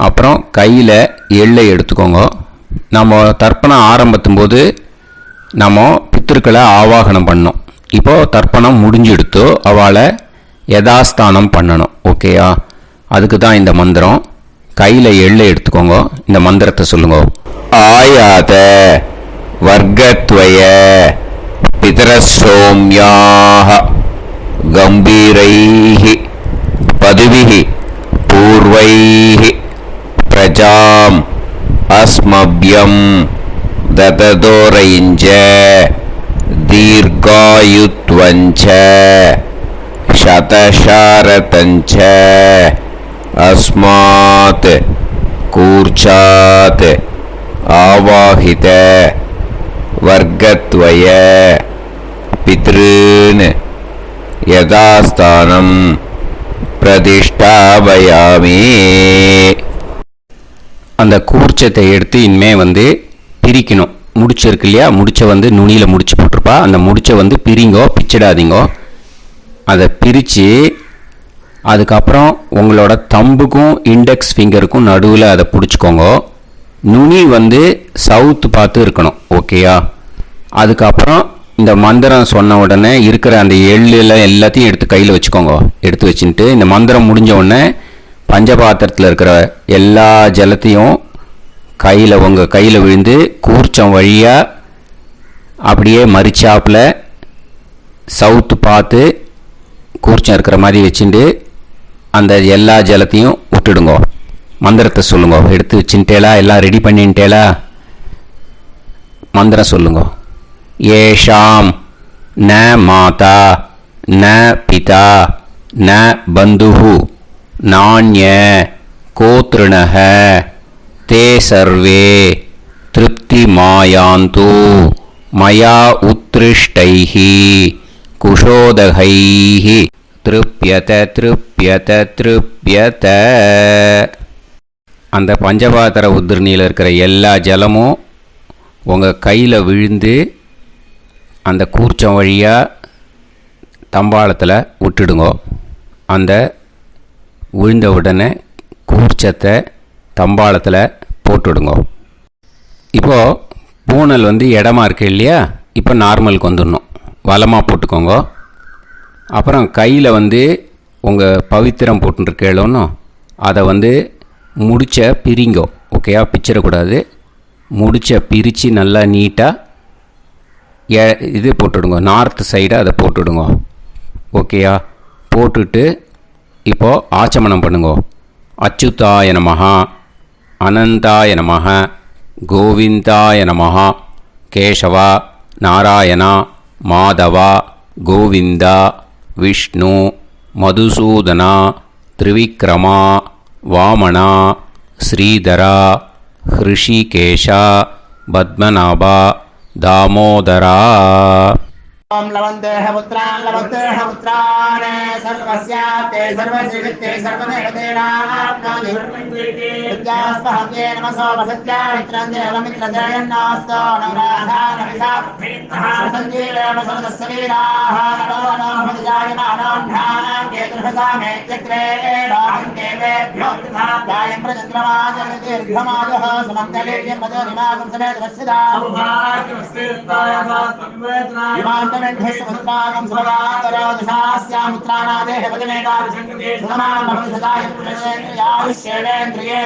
அப்புறம் கையில் எள்ளை எடுத்துக்கோங்க. நம்ம தர்ப்பணம் ஆரம்பித்தும் போது நம்ம பித்திருக்களை ஆவாகனம் பண்ணோம். இப்போது தர்ப்பணம் முடிஞ்செடுத்து அவளை யதாஸ்தானம் பண்ணணும். ஓகேயா? அதுக்கு தான் இந்த மந்திரம். கையில் எள்ளை எடுத்துக்கோங்க. இந்த மந்திரத்தை சொல்லுங்க. ஆயாத வர்க்கத்வய பிதரசோம்யாக கம்பீரைஹி பதுவிஹி பூர்வைஹி பிரஜாம் அஸ்மப்யம் தததோரைஞ்ச தீர்காயுத்வஞ்ச சதசாரதஞ்ச அஸ்மாத் கூர்ச்சாத் ஆவாஹித வர்க்கத்வய பித்ருன் யதாஸ்தானம் பிரதிஷ்டாபயாமி. அந்த கூர்ச்சத்தை எடுத்து இனிமே பிரிக்கணும். முடிச்சிருக்கு இல்லையா? முடிச்சை நுனியில் முடிச்சு போட்டிருப்பா. அந்த முடிச்சை பிரிங்கோ, பிச்சிடாதீங்கோ. அதை பிரித்து அதுக்கப்புறம் உங்களோட தம்புக்கும் இண்டெக்ஸ் ஃபிங்கருக்கும் நடுவில் அதை பிடிச்சிக்கோங்க. நுனி சவுத்து பார்த்து இருக்கணும். ஓகேயா? அதுக்கப்புறம் இந்த மந்திரம் சொன்ன உடனே இருக்கிற அந்த எள்ளில் எல்லாத்தையும் எடுத்து கையில் வச்சுக்கோங்க. எடுத்து வச்சுட்டு இந்த மந்திரம் முடிஞ்ச உடனே பஞ்சபாத்திரத்தில் இருக்கிற எல்லா ஜலத்தையும் உங்கள் கையில் விழுந்து கூர்ச்சம் வழியாக அப்படியே மறிச்சாப்பில் சவுத்து பார்த்து கூர்ச்சம் இருக்கிற மாதிரி வச்சுட்டு அந்த எல்லா ஜலத்தையும் விட்டுடுங்க. மந்திரத்தை சொல்லுங்க. எடுத்து வச்சுட்டேலா, எல்லாம் ரெடி பண்ணிட்டேலா, மந்திரம் சொல்லுங்க. ஏஷாம் ந மாதா ந பிதா ந பந்துஹு நாண்ய கோத்ருணஹ தே சர்வே திருப்தி மாயாந்து மயா உத்ருஷ்டைஹி குஷோதகைஹி திருப்யத திருப்யத திருப்யத. அந்த பஞ்சபாத்திர உதிரணியில் இருக்கிற எல்லா ஜலமும் உங்கள் கையில் விழுந்து அந்த கூர்ச்சம் வழியாக தம்பாளத்தில் விட்டுடுங்க. அந்த விழுந்த உடனே கூர்ச்சத்தை தம்பாளத்தில் போட்டுடுங்க. இப்போது பூனல் இடமா இருக்கு இல்லையா, இப்போ நார்மலுக்கு வந்துடணும். வலமாக போட்டுக்கோங்க. அப்புறம் கையில் உங்கள் பவித்திரம் போட்டுருக்கேளோன்னு அதை முடிச்ச பிரிங்கோ. ஓகேயா, பிச்சிடக்கூடாது. முடிச்ச பிரித்து நல்லா நீட்டாக இது போட்டுடுங்க. நார்த் சைடு அதை போட்டுடுங்க. ஓகேயா, போட்டுட்டு இப்போது ஆச்சமனம் பண்ணுங்க. அச்சுதாய நமஹ, அனந்தாய நமஹ, கோவிந்தாய நமஹ, கேசவா, நாராயணா, மாதவா, கோவிந்தா, விஷ்ணு, மதுசூதனா, திரிவிக்ரமா, வாமனா, ஸ்ரீதரா, ஹிருஷிகேஷா, பத்மநாபா, தாமோதரா. ओम लवन्तेह पुत्रान् लवन्तेह पुत्रान् सर्वस्याप्ते सर्वश्रीवित्ते सर्वदेवतेनाप्नोति विद्यास्पहते नमसो वसत्या मित्रं देवमित्रजयन्नास्तो नवराधानविधासञ्जीवेम समदस्सवीराः नमो नमोऽजायमानोऽन्धानां केतुर्भसामेत्यग्रे राहं देवेभ्यो ध्यायं प्रचन्द्रमाजनिर्घमाजः सुमङ्गलेर्यं मदो निमागं समेत वस्यदा विमानमेढ्यस्वत्रागं सुभगान्तरादशास्यां मित्राणादेह पदमेकाभिसङ्गते सुमानमभिसदायुष्येवेन्द्रिये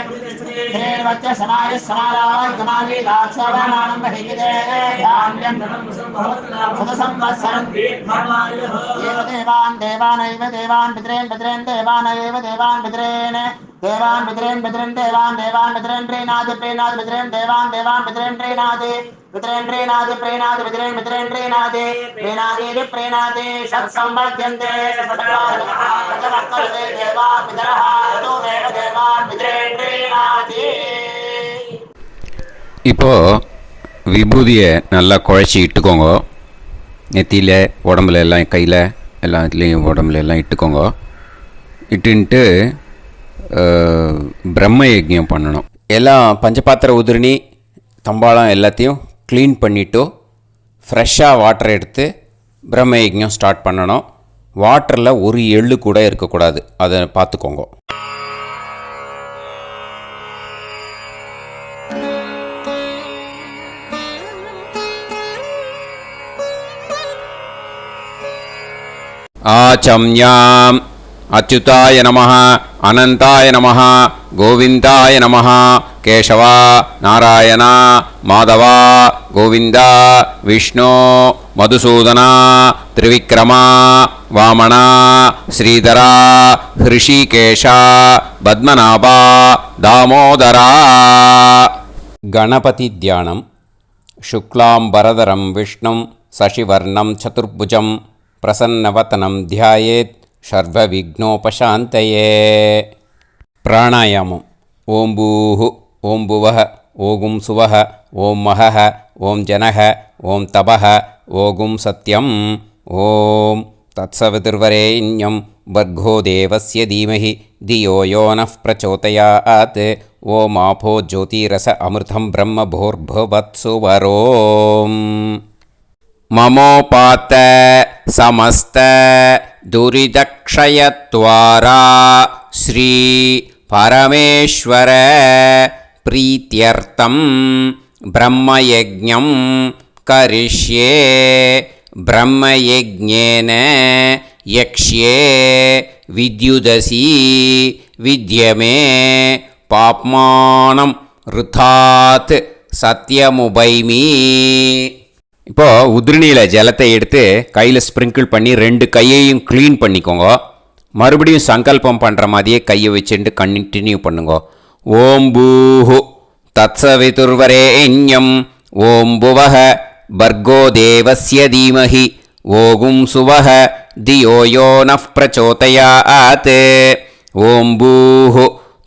हेर्वच्च समायः समाराय कमाली दाक्षावानानं बहिगिते धान्यं सदसंवत्सरं देवान् देवान् पितॄन् पितॄन् देवानैव देवान् पितॄन् देवान् पितॄन् पितॄन् देवान् देवान् पितॄन् प्रीणाति प्रीणाति पितॄन् देवान् देवान् पितॄन् प्रीणाति पितॄन् प्रीणाति प्रीणाति पितॄन् पितॄन् प्रीणाति प्रीणाति प्रीणाति षट्संवर्ध्यन्ते देवा पितरः तोमेव देवान् पितॄन् प्रीणाति. இப்போ விபூதியை நல்லா குழச்சி இட்டுக்கோங்க. நெத்தியில், உடம்புல எல்லாம், கையில் எல்லாத்துலேயும் உடம்புல எல்லாம் இட்டுக்கோங்க. இட்டுன்ட்டு பிரம்ம யஜ்ஞம் பண்ணணும். எல்லாம் பஞ்சபாத்திர உதிரணி தம்பாளம் எல்லாத்தையும் க்ளீன் பண்ணிவிட்டு ஃப்ரெஷ்ஷாக வாட்டர் எடுத்து பிரம்ம யஜ்ஞம் ஸ்டார்ட் பண்ணணும். வாட்டரில் ஒரு எள்ளு கூட இருக்கக்கூடாது, அதை பார்த்துக்கோங்க. ஆச்சம்யாம் அச்சுதாய நமஹ, அனந்தாய நமஹ, கோவிந்தாய நமஹ, கேசவா, நாராயணா, மாதவா, கோவிந்தா, விஷ்ணு, மதுசூதனா, திரிவிக்ரமா, வாமனா, ஸ்ரீதரா, ஹிருஷிகேஷா, பத்மநாபா, தாமோதரா. கணபதி தியானம். சுக்லாம்பரதரம் விஷ்ணும் சசிவர்ணம் சதுர்புஜம் பிரசன்னவதனம் தியாயேத் சர்வவிக்னோபசாந்தயே. பிராணாயாமம். ஓம் பூஹு ஓம் புவஹ ஓகும் சுவஹ ஓம் மஹஹ ஓம் ஜனஹ ஓம் தபஹ ஓகும் சத்யம். ஓம் தத்சவிதுர்வரேண்யம் வர்கோ தேவஸ்ய தீமஹி தியோ யோ நः பிரச்சோதயாத். ஓம் ஆபோ ஜோதிரஸ அமிர்தம் பிரம்ம பூர்புவத்சு வரோம். மமோபாத்த சமஸ்த துரிதக்ஷயத்வாரா ஸ்ரீ பரமேஸ்வர பிரீத்யர்த்தம் பிரம்மயஜ்ஞம் கரிஷ்யே பிரம்மயஜ்ஞேன யக்ஷ்யே வித்யுதசி வித்யமே பாப்மானம் ருதாத் சத்யமுபைமி. இப்போது உதிரணியில் ஜலத்தை எடுத்து கையில் ஸ்ப்ரிங்கிள் பண்ணி 2 கையையும் க்ளீன் பண்ணிக்கோங்க. மறுபடியும் சங்கல்பம் பண்ணுற மாதிரியே கையை வச்சுட்டு கண்டினியூ பண்ணுங்க. ஓம் பூஹு தத்சவிதுர்வரேண்யம் ஓம் புவஹ பர்கோ தேவஸ்ய தீமஹி ஓகும் சுவஹ தியோ யோ நஃப் பிரச்சோதயாத். ஓம் பூஹு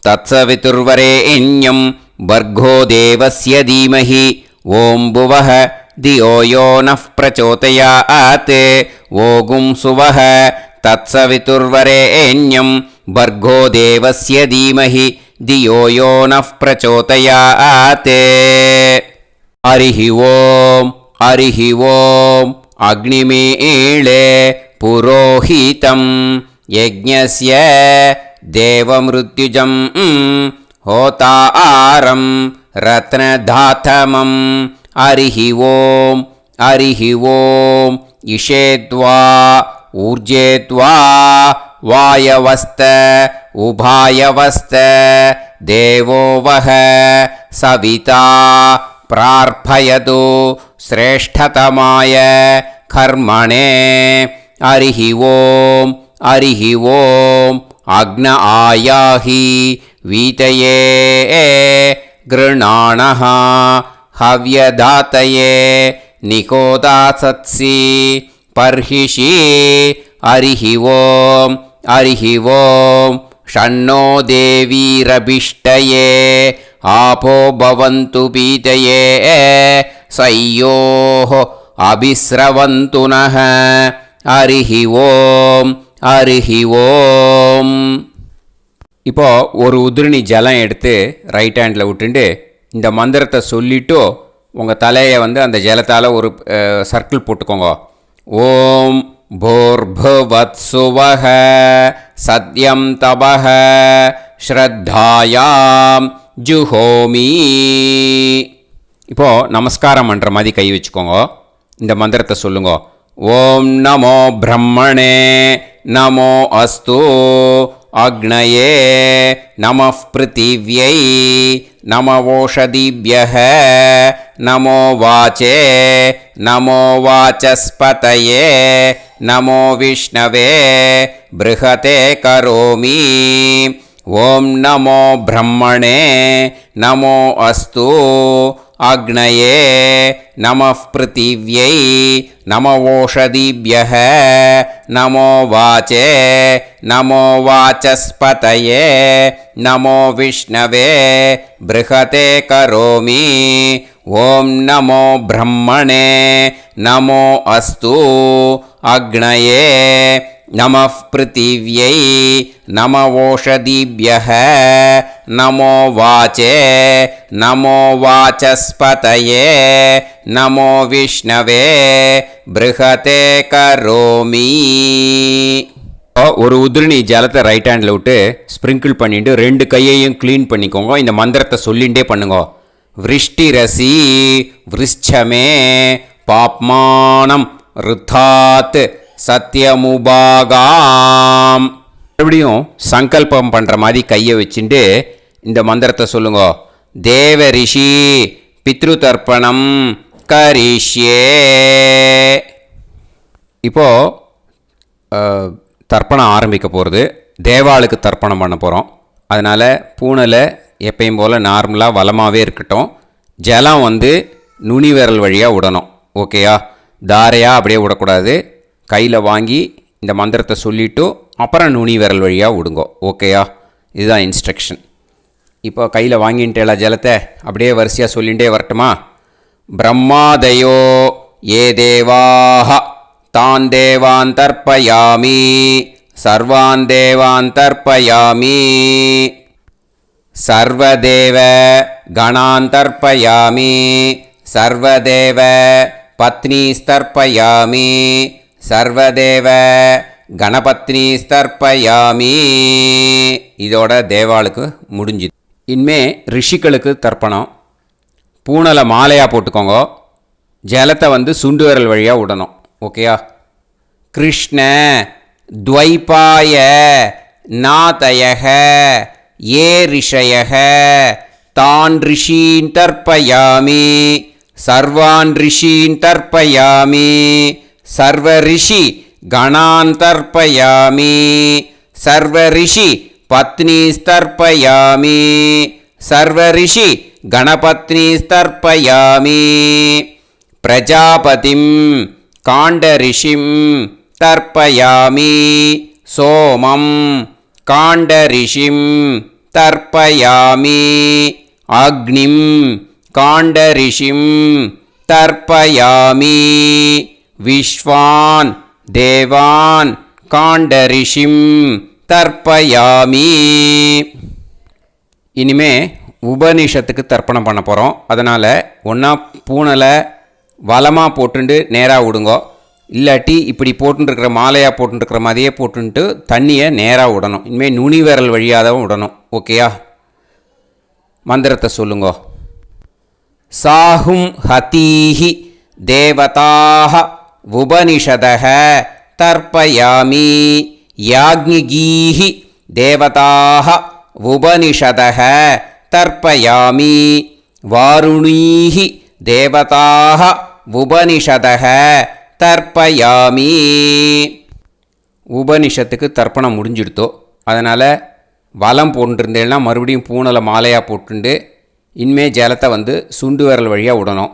தத்சவிதுர்வரேண்யம் பர்கோ தேவஸ்ய தீமஹி ஓம் புவஹ தியோ யோ நஃப் பிரச்சோதயாத். ஓகும் சுவஹ தத்சவிதுர்வரேண்யம் பர்கோ தேவஸ்ய தீமஹி தியோ யோ நஃப் பிரச்சோதயாத். ஹரிஹி ஓம் ஹரிஹி ஓம் அக்னிமீளே புரோஹிதம் யஜ்ஞஸ்ய தேவமிருத்யுஜம் ஹோதாரம் ரத்னதாதமம். ஹரிஹி ஓம் ஹரிஹி ஓம் இஷேத்வா ஊர்ஜேத்வா வாயவஸ்த உபாயவஸ்த தேவோ வஹ சவிதா பிரார்ப்பயது ஸ்ரேஷ்டதமாய கர்மணே. ஹரிஹி ஓம் ஹரிஹி ஓம் அக்ன ஆயாஹி வீதயே கிருணாணஹ ஹவ்யதாத்தயே நிகோதாசத்சி பர்ஹிஷி. ஹரிஹி ஓம் ஹரிஹி ஓம் ஷண்ணோ தேவீரபிஷ்டயே ஆபோ பவந்து பீதயே சய்யோஹ அபிஸ்ரவந்து நஹ. ஹரிஹி ஓம் ஹரிஹி ஓம். இப்போ ஒரு உதிரணி ஜலம் எடுத்து ரைட் ஹேண்டில் விட்டுண்டு இந்த மந்திரத்தை சொல்லிவிட்டு உங்கள் தலையை அந்த ஜலத்தால் ஒரு சர்க்கிள் போட்டுக்கோங்க. ஓம் பூர்புவத்சுவஹ சத்யம் தபஹ ஸ்ரத்தாயாம் ஜுஹோமி. இப்போது நமஸ்காரம் பண்ணுற மாதிரி கை வச்சுக்கோங்க. இந்த மந்திரத்தை சொல்லுங்க. ஓம் நமோ பிரம்மணே நமோ அஸ்து அக்னயே நமः பிருத்திவ்யை நமவோஷதிभ्यः நமோ வாச்சே நமோ வாசஸ்பதயே நமோ விஷ்ணவே ப்ருஹதே கரோமி. ஓம் நமோ பிரம்மணே நமோ அஸ்து அக்னயே நமः பிருத்திவ்யை நமவோஷதிभ्यः நமோ வாச்சே நமோ வாசஸ்பதயே நமோ விஷ்ணவே ப்ருஹதே கரோமி. ஓம் நமோ பிரம்மணே நமோ அஸ்து அக்னயே நமः பிருத்திவ்யை நமவோஷதிभ्यः நமோ வாச்சே நமோ வாசஸ்பதயே நமோ விஷ்ணவே ப்ருஹதே கரோமி. ஒரு உதிரணி ஜலத்தை ரைட் ஹேண்டில் விட்டு ஸ்ப்ரிங்கிள் பண்ணிட்டு 2 கையையும் க்ளீன் பண்ணிக்கோங்க. இந்த மந்திரத்தை சொல்லிகிட்டே பண்ணுங்க. விருஷ்டிரசி விருஷ்சமே பாப்மானம் ருத்தாத் சத்யமுபாகாம். மறுபடியும் சங்கல்பம் பண்ணுற மாதிரி கையை வச்சுட்டு இந்த மந்திரத்தை சொல்லுங்க. தேவ ரிஷி பித்ரு தர்ப்பணம் கரிஷ்யே. இப்போது தர்ப்பணம் ஆரம்பிக்க போகிறது. தேவாளுக்கு தர்ப்பணம் பண்ண போகிறோம். அதனால் பூனலை எப்பயும் போல் நார்மலாக வளமாகவே இருக்கட்டும். ஜலம் நுனி விரல் வழியாக விடணும். ஓகேயா? தாரையாக அப்படியே விடக்கூடாது. கையில் வாங்கி இந்த மந்திரத்தை சொல்லிவிட்டு அப்புறம் நுனி விரல் வழியாக விடுங்க. ஓகேயா? இதுதான் இன்ஸ்ட்ரக்ஷன். இப்போ கையில் வாங்கிட்டேல ஜலத்தை அப்படியே வரிசையாக சொல்லிகிட்டே வரட்டுமா? பிரம்மாதயோ ஏ தேவாஹ தான் தேவான் தர்ப்பயாமி சர்வான் தேவான் தர்ப்பயாமி சர்வதேவ கணான் தர்ப்பயாமி சர்வதேவ பத்னீஸ்தர்ப்பயாமி சர்வதேவ கணபத்னீஸ்தர்ப்பயாமி. இதோட தேவாளுக்கு முடிஞ்சுது. இனிமே ரிஷிகளுக்கு தர்ப்பணம். பூனலை மாலையாக போட்டுக்கோங்க. ஜலத்தை வந்து சுண்டு விரல் வழியாக விடணும். ஓகேயா? கிருஷ்ண துவைபாய நாதயக ஏ ரிஷயக தான் ரிஷீன் தர்ப்பயாமி சர்வான் ரிஷீன் தர்ப்பயாமி சர்வ ரிஷி கணான் தர்ப்பயாமி சர்வ ரிஷி பத்னீஸ்தர்ப்பயாமி சர்வ ரிஷி கணபத்னீஸ்தர்ப்பயாமி பிரஜாபதிம் காண்டரிஷிம் தர்ப்பயாமி சோமம் காண்டரிஷிம் தர்ப்பயாமி அக்னிம் காண்டரிஷிம் தர்ப்பயாமி விஸ்வான் தேவான் காண்டரிஷிம் தர்ப்பயாமி. இனிமே உபனிஷத்துக்கு தர்ப்பணம் பண்ண போகிறோம். அதனால் ஒன்றா பூனலை வலமாக போட்டுண்டு நேராக விடுங்கோ, இல்லாட்டி இப்படி போட்டுருக்கிற மாலையாக போட்டுருக்கிற மாதிரியே போட்டுன்ட்டு தண்ணியை நேராக விடணும். இனிமேல் நுனி விரல் வழியாக தான் விடணும். ஓகேயா? மந்திரத்தை சொல்லுங்கோ. சாஹும் ஹதீஹி தேவதாக உபனிஷதக தர்ப்பயாமி யாக்ஞிகீஹி தேவதாக உபனிஷதக தர்ப்பயாமி வாருணீஹி தேவதாக உபனிஷதக தர்ப்பயாமி. உபனிஷத்துக்கு தர்ப்பணம் முடிஞ்சிடுத்தோ, அதனால் வலம் போட்டுருந்தேன்னா மறுபடியும் பூனலை மாலையாக போட்டுண்டு இனிமே ஜலத்தை வந்து சுண்டு விரல் வழியாக விடணும்.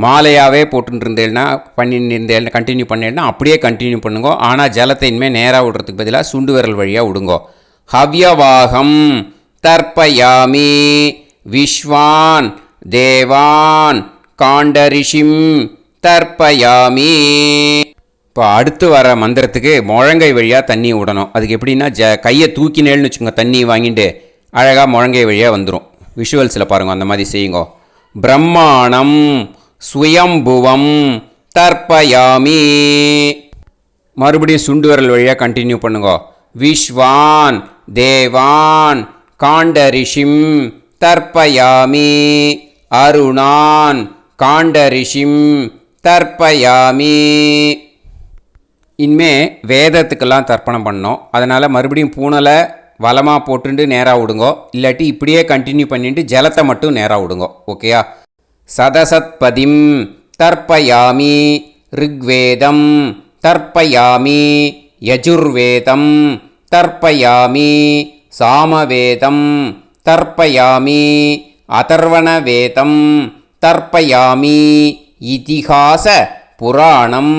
மாலையாகவே போட்டுருந்தேன்னா பண்ணியிருந்தேன் கண்டினியூ பண்ணேன்னா அப்படியே கண்டினியூ பண்ணுங்கோ. ஆனால் ஜலத்தை இனிமேல் நேராக விடுறதுக்கு பதிலாக சுண்டு விரல் வழியாக விடுங்கோ. ஹவ்யவாகம் தர்ப்பயாமி விஸ்வான் தேவான் காண்டரிஷிம் தர்ப்பயாமி. இப்போ அடுத்து வர மந்திரத்துக்கு முழங்கை வழியாக தண்ணி விடணும். அதுக்கு எப்படின்னா கையை தூக்கினேன்னு வச்சுக்கோங்க, தண்ணி வாங்கிட்டு அழகாக முழங்கை வழியாக வந்துடும். விஷுவல்ஸில் பாருங்கள், அந்த மாதிரி செய்யுங்கோ. பிரம்மாணம் சுயம்புவம் தர்ப்பயாமி. மறுபடியும் சுண்டு விரல் வழியாக கண்டினியூ பண்ணுங்கோ. விஸ்வான் தேவான் காண்டரிஷிம் தர்ப்பயாமி அருணான் காண்டரிஷிம் தர்ப்பயாமி. இனிமே வேதத்துக்கெல்லாம் தர்ப்பணம் பண்ணோம். அதனால் மறுபடியும் பூனலை வலமாக போட்டுட்டு நேராக விடுங்கோ, இல்லாட்டி இப்படியே கண்டினியூ பண்ணிட்டு ஜலத்தை மட்டும் நேராக விடுங்கோ. ஓகேயா? சதசத்பதிம் தர்ப்பயாமி ரிக்வேதம் தர்ப்பயாமி யஜுர்வேதம் தர்ப்பயாமி சாமவேதம் தர்ப்பயாமி அதர்வணவேதம் தர்ப்பயாமி இதிஹாச புராணம்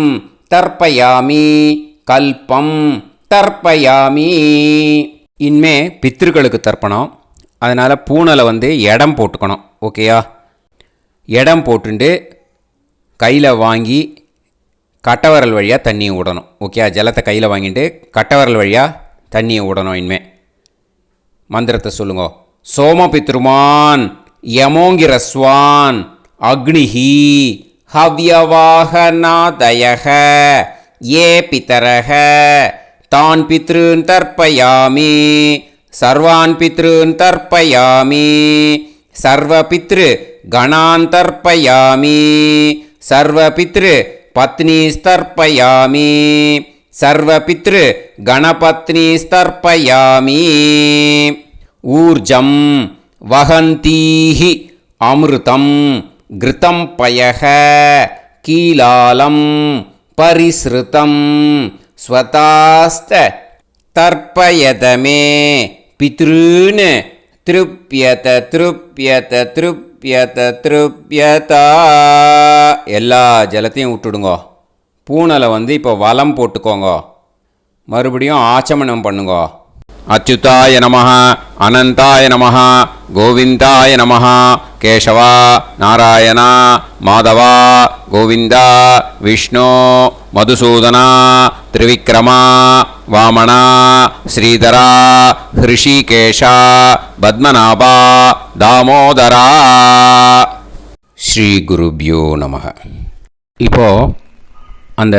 தர்ப்பயாமி கல்பம் தர்ப்பயாமி. இனிமே பித்ருக்களுக்கு தர்ப்பணம். அதனால் பூனலை வந்து இடம் போட்டுக்கணும். ஓகேயா? இடம் போட்டுண்டு கையில் வாங்கி கட்டவரல் வழியாக தண்ணியை விடணும். ஓகே? ஜலத்தை கையில் வாங்கிட்டு கட்டவரல் வழியாக தண்ணியை விடணும். இனிமே மந்திரத்தை சொல்லுங்க. சோமபித்ருமான் யமோங்கிரஸ்வான் அக்னிஹி ஹவ்யவாகநாதயக ஏ பிதரக தான் பித்ருன் தர்ப்பயாமி சர்வான் பித்ருன் தர்ப்பயாமி சர்வ பித்ரு கணான் தர்ப்பயாமி சர்வ பித்ரு பத்னீஸ்தர்ப்பயாமி சர்வ பித்ரு கணபத்னீஸ்தர்ப்பயாமி. ஊர்ஜம் வஹந்தீஹி அமிர்தம் கிருதம் பயக கீலாலம் பரிஸ்ருதம் ஸ்வதாஸ்த தர்ப்பயதமே பித்ருன் திருப்யத திருப்யத திருப்யத திருப்யதா. எல்லா ஜலத்தையும் விட்டுடுங்கோ. பூனலை வந்து இப்போ வலம் போட்டுக்கோங்க. மறுபடியும் ஆச்சமனம் பண்ணுங்கோ. அச்சுதாய நமஹ அனந்தாய நமஹ கோவிந்தாய நமஹ கேசவா நாராயணா மாதவா கோவிந்தா விஷ்ணு மதுசூதனா திரிவிக்ரமா வாமனா ஸ்ரீதரா ஹிருஷிகேஷா பத்மநாபா தாமோதரா. ஸ்ரீ குருப்யோ நமஹ. இப்போது அந்த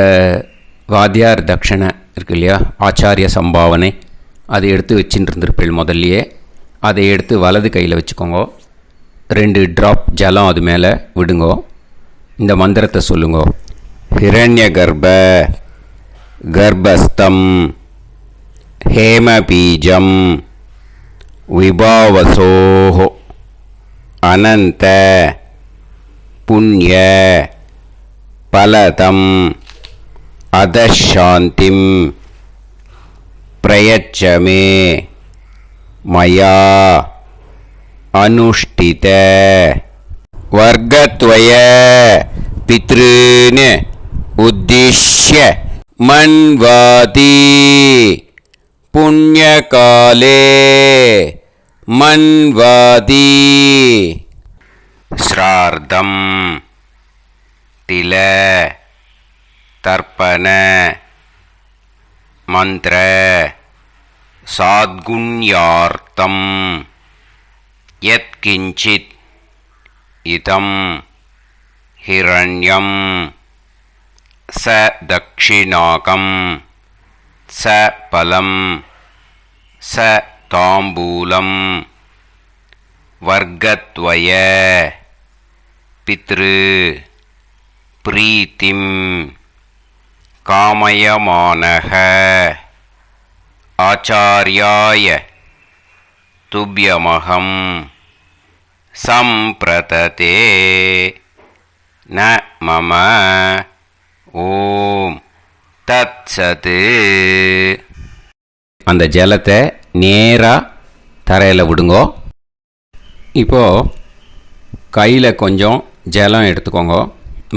வாத்தியார் தட்சணை இருக்கு இல்லையா, ஆச்சாரிய சம்பாவனை, அதை எடுத்து வச்சுட்டு இருந்திருப்பேள் முதல்லையே. அதை எடுத்து வலது கையில் வச்சுக்கோங்க. 2 ட்ராப் ஜலம் அது மேலே விடுங்கோ. இந்த மந்திரத்தை சொல்லுங்க. ஹிரண்ய கர்ப்ப கர்ப்பஸ்தம் ஹேமபீஜம் விபாவசோஹ அனந்த புண்ணிய பலதம் அதசாந்திம் பிரயச்சமே மயா அனுஷ்டித வர்க்கத்வய பித்ருன் உத்திஷ்ய மன்வாதி புண்ணியகாலே மன்வாதி ஸ்ரார்த்தம் தில தர்ப்பண மந்திர சாத்குண்யார்த்தம் யத்கிஞ்சித் இதம் ஹிரண்யம் ச தக்ஷிணாகம் ச பலம் ச தாம்பூலம் வர்க்கத்வய பித்ரு பிரீத்திம் காமயமானஹ ஆச்சார்யாய துப்யமஹம் சம்பிரததே ந மம ஓம் தத்சத். அந்த ஜலத்தை நேராக தரையில் விடுங்கோ. இப்போது கையில் கொஞ்சம் ஜலம் எடுத்துக்கோங்க.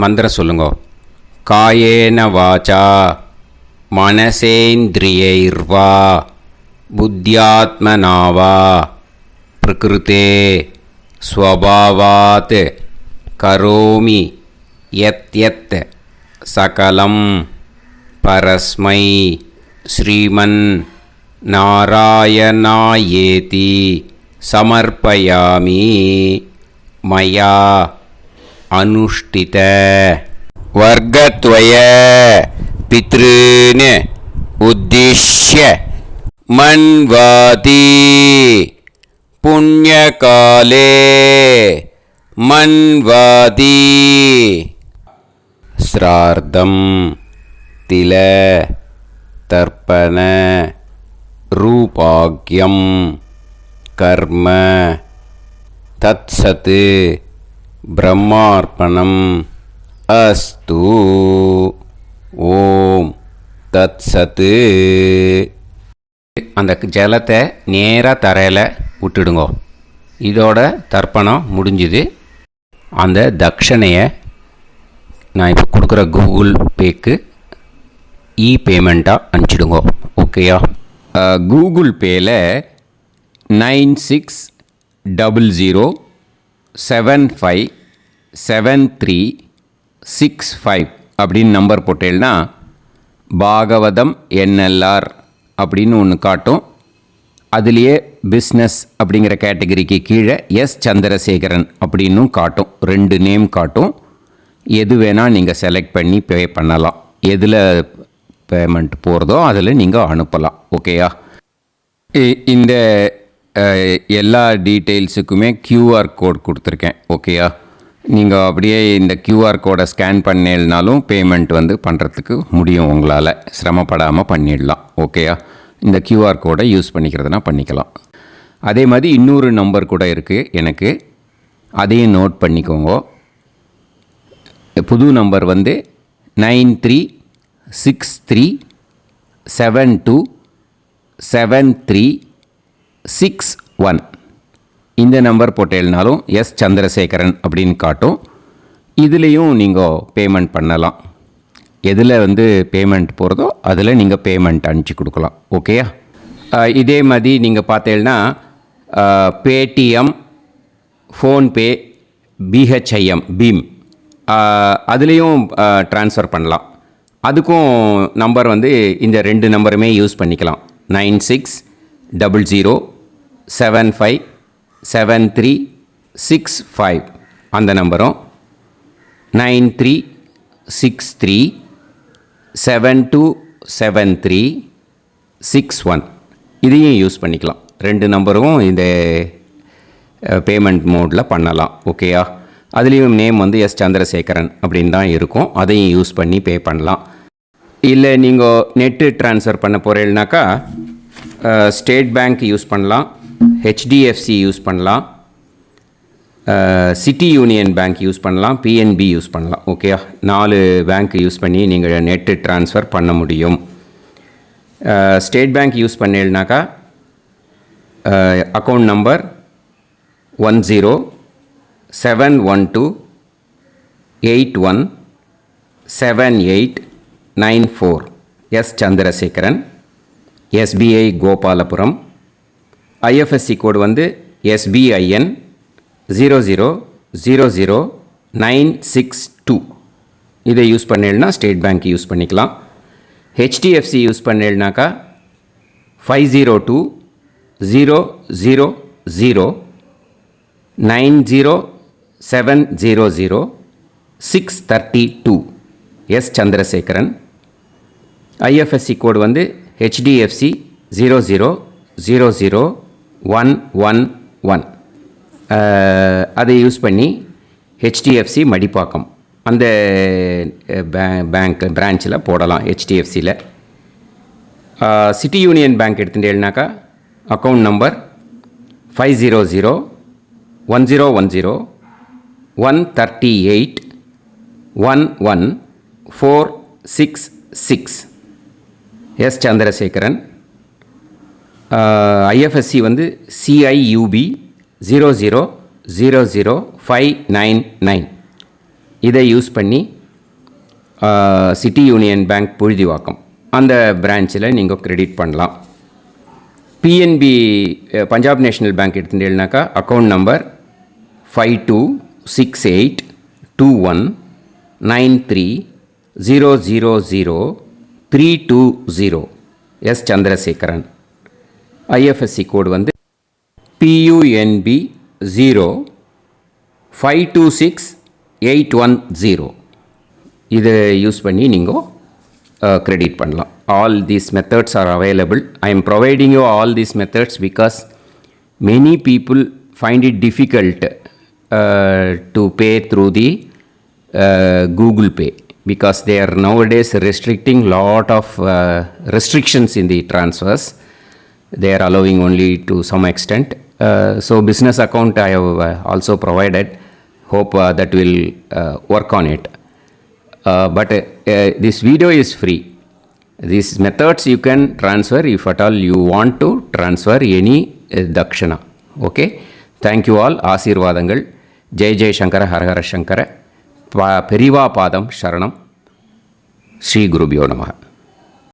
மந்திரம் சொல்லுங்க. காயேன வாச்சா மனசேந்திரியைர்வா புத்தியாத்மனாவா பிரகிருதே ஸ்வபாவாத் கரோமி யத் யத் சகலம் பரஸ்மை ஸ்ரீமன் நாராயணாயேதி சமர்ப்பயாமி மயா அனுஷ்டித வர்க்கத்வய பித்ருன் உத்திஷ்ய மன்வாதி புண்ணியகாலே மன்வாதி ஸ்ரார்த்தம் தில தர்ப்பண ரூபாக்யம் கர்ம தத்சத் பிரம்மார்ப்பணம் அஸ்து. ஓம் தத்சத். அந்த ஜலத்தை நேராக தரையில் விட்டுடுங்கோ. இதோட தர்ப்பணம் முடிஞ்சுது. அந்த தட்சணையை நான் இப்போ கொடுக்குற கூகுள் பேக்கு பேமெண்ட்டாக அனுப்பிச்சிடுங்கோ. ஓகேயா? கூகுள் பேயில் 9600757365 அப்படின்னு நம்பர் போட்டேன்னா பாகவதம் NLR அப்படின்னு ஒன்று காட்டும். அதுலேயே பிஸ்னஸ் அப்படிங்கிற கேட்டகரிக்கு கீழே எஸ் சந்திரசேகரன் அப்படின்னும் காட்டும். 2 நேம் காட்டும். எது வேணால் நீங்கள் செலக்ட் பண்ணி பே பண்ணலாம். எதில் பேமெண்ட் போகிறதோ அதில் நீங்கள் அனுப்பலாம். ஓகேயா? இந்த எல்லா டீட்டெயில்ஸுக்குமே QR கோட் கொடுத்துருக்கேன். ஓகேயா? நீங்கள் அப்படியே இந்த QR கோடை ஸ்கேன் பண்ணேல்னாலும் பேமெண்ட் பண்ணுறதுக்கு முடியும். உங்களால் சிரமப்படாமல் பண்ணிடலாம். ஓகேயா? இந்த QR கோடை யூஸ் பண்ணிக்கிறதுனா பண்ணிக்கலாம். அதே மாதிரி இன்னொரு நம்பர் கூட இருக்குது எனக்கு. அதையும் நோட் பண்ணிக்கோங்க. புது நம்பர் 9363727361. இந்த நம்பர் போட்டேல்னாலும் எஸ் சந்திரசேகரன் அப்படின்னு காட்டும். இதுலேயும் நீங்கள் பேமெண்ட் பண்ணலாம். எதில் பேமெண்ட் போகிறதோ அதில் நீங்கள் பேமெண்ட் அனுப்பிச்சி கொடுக்கலாம். ஓகேயா? இதே மாதிரி நீங்கள் பார்த்தேன்னா பேடிஎம், ஃபோன்பே, பிஹெச்ஐஎம் பீம் அதுலேயும் ட்ரான்ஸ்ஃபர் பண்ணலாம். அதுக்கும் நம்பர் இந்த 2 நம்பருமே யூஸ் பண்ணிக்கலாம். 9600757365 அந்த நம்பரும் 9363727361 இதையும் யூஸ் பண்ணிக்கலாம். 2 நம்பரும் இந்த பேமெண்ட் மோடில் பண்ணலாம். ஓகேயா? அதுலேயும் நேம் வந்து எஸ் சந்திரசேகரன் அப்படின்னு தான் இருக்கும். அதையும் யூஸ் பண்ணி பே பண்ணலாம். இல்லை நீங்கள் நெட்டு ட்ரான்ஸ்ஃபர் பண்ண போகிறீங்கனாக்கா ஸ்டேட் பேங்க் யூஸ் பண்ணலாம், ஹெச்டிஎஃப்சி யூஸ் பண்ணலாம், சிட்டி யூனியன் பேங்க் யூஸ் பண்ணலாம், பிஎன்பி யூஸ் பண்ணலாம். ஓகே, 4 பேங்க் யூஸ் பண்ணி நீங்கள் நெட்டு ட்ரான்ஸ்ஃபர் பண்ண முடியும். ஸ்டேட் பேங்க் யூஸ் பண்ணீங்கனாக்கா account number 1071281789 S Chandrasekaran, SBI Gopalapuram. IFSC code வந்து SBIN 0000962. இதை யூஸ் பண்ணீங்கன்னா ஸ்டேட் பேங்க் யூஸ் பண்ணிக்கலாம். ஹெச்டிஎஃப்சி யூஸ் பண்ணீங்கனாக்கா 502000900700 எஸ் சந்திரசேகரன். ஐஎஃப்எஸ்சி கோடு வந்து HDFC 0000111. அதை யூஸ் பண்ணி HDFC மடிப்பாக்கம் அந்த பேங்க் பிரான்ச்சில் போடலாம். HDFCயில் சிட்டி யூனியன் பேங்க் எடுத்துட்டேன்னாக்கா account number 5001010381146 S Chandrasekaran. IFSC வந்து CIUB 0000599. இதை யூஸ் பண்ணி சிட்டி யூனியன் பேங்க் புழுதிவாக்கம் அந்த பிரான்ச்சில் நீங்கள் கிரெடிட் பண்ணலாம். பிஎன்பி பஞ்சாப் நேஷ்னல் பேங்க் எடுத்துட்டேன்னாக்கா account number 52682193000320 S Chandrasekaran. IFSC code வந்து PUNB 0526810. இதை யூஸ் பண்ணி நீங்கள் கிரெடிட் பண்ணலாம். All these methods are available. I am providing you all these methods because many people find it difficult to pay through the Google Pay because they are nowadays restricting lot of restrictions in the transfers. They are allowing only to some extent. So business account I have also provided. Hope that will work on it. But this video is free. These methods you can transfer if at all you want to transfer any dakshana. Okay. Thank you all. ஆசீர்வாதங்கள். ஜெய் ஜெய் சங்கர ஹரஹர சங்கர. பெரிவா பாதம் சரணம். ஸ்ரீ குருபியோ நமஹ.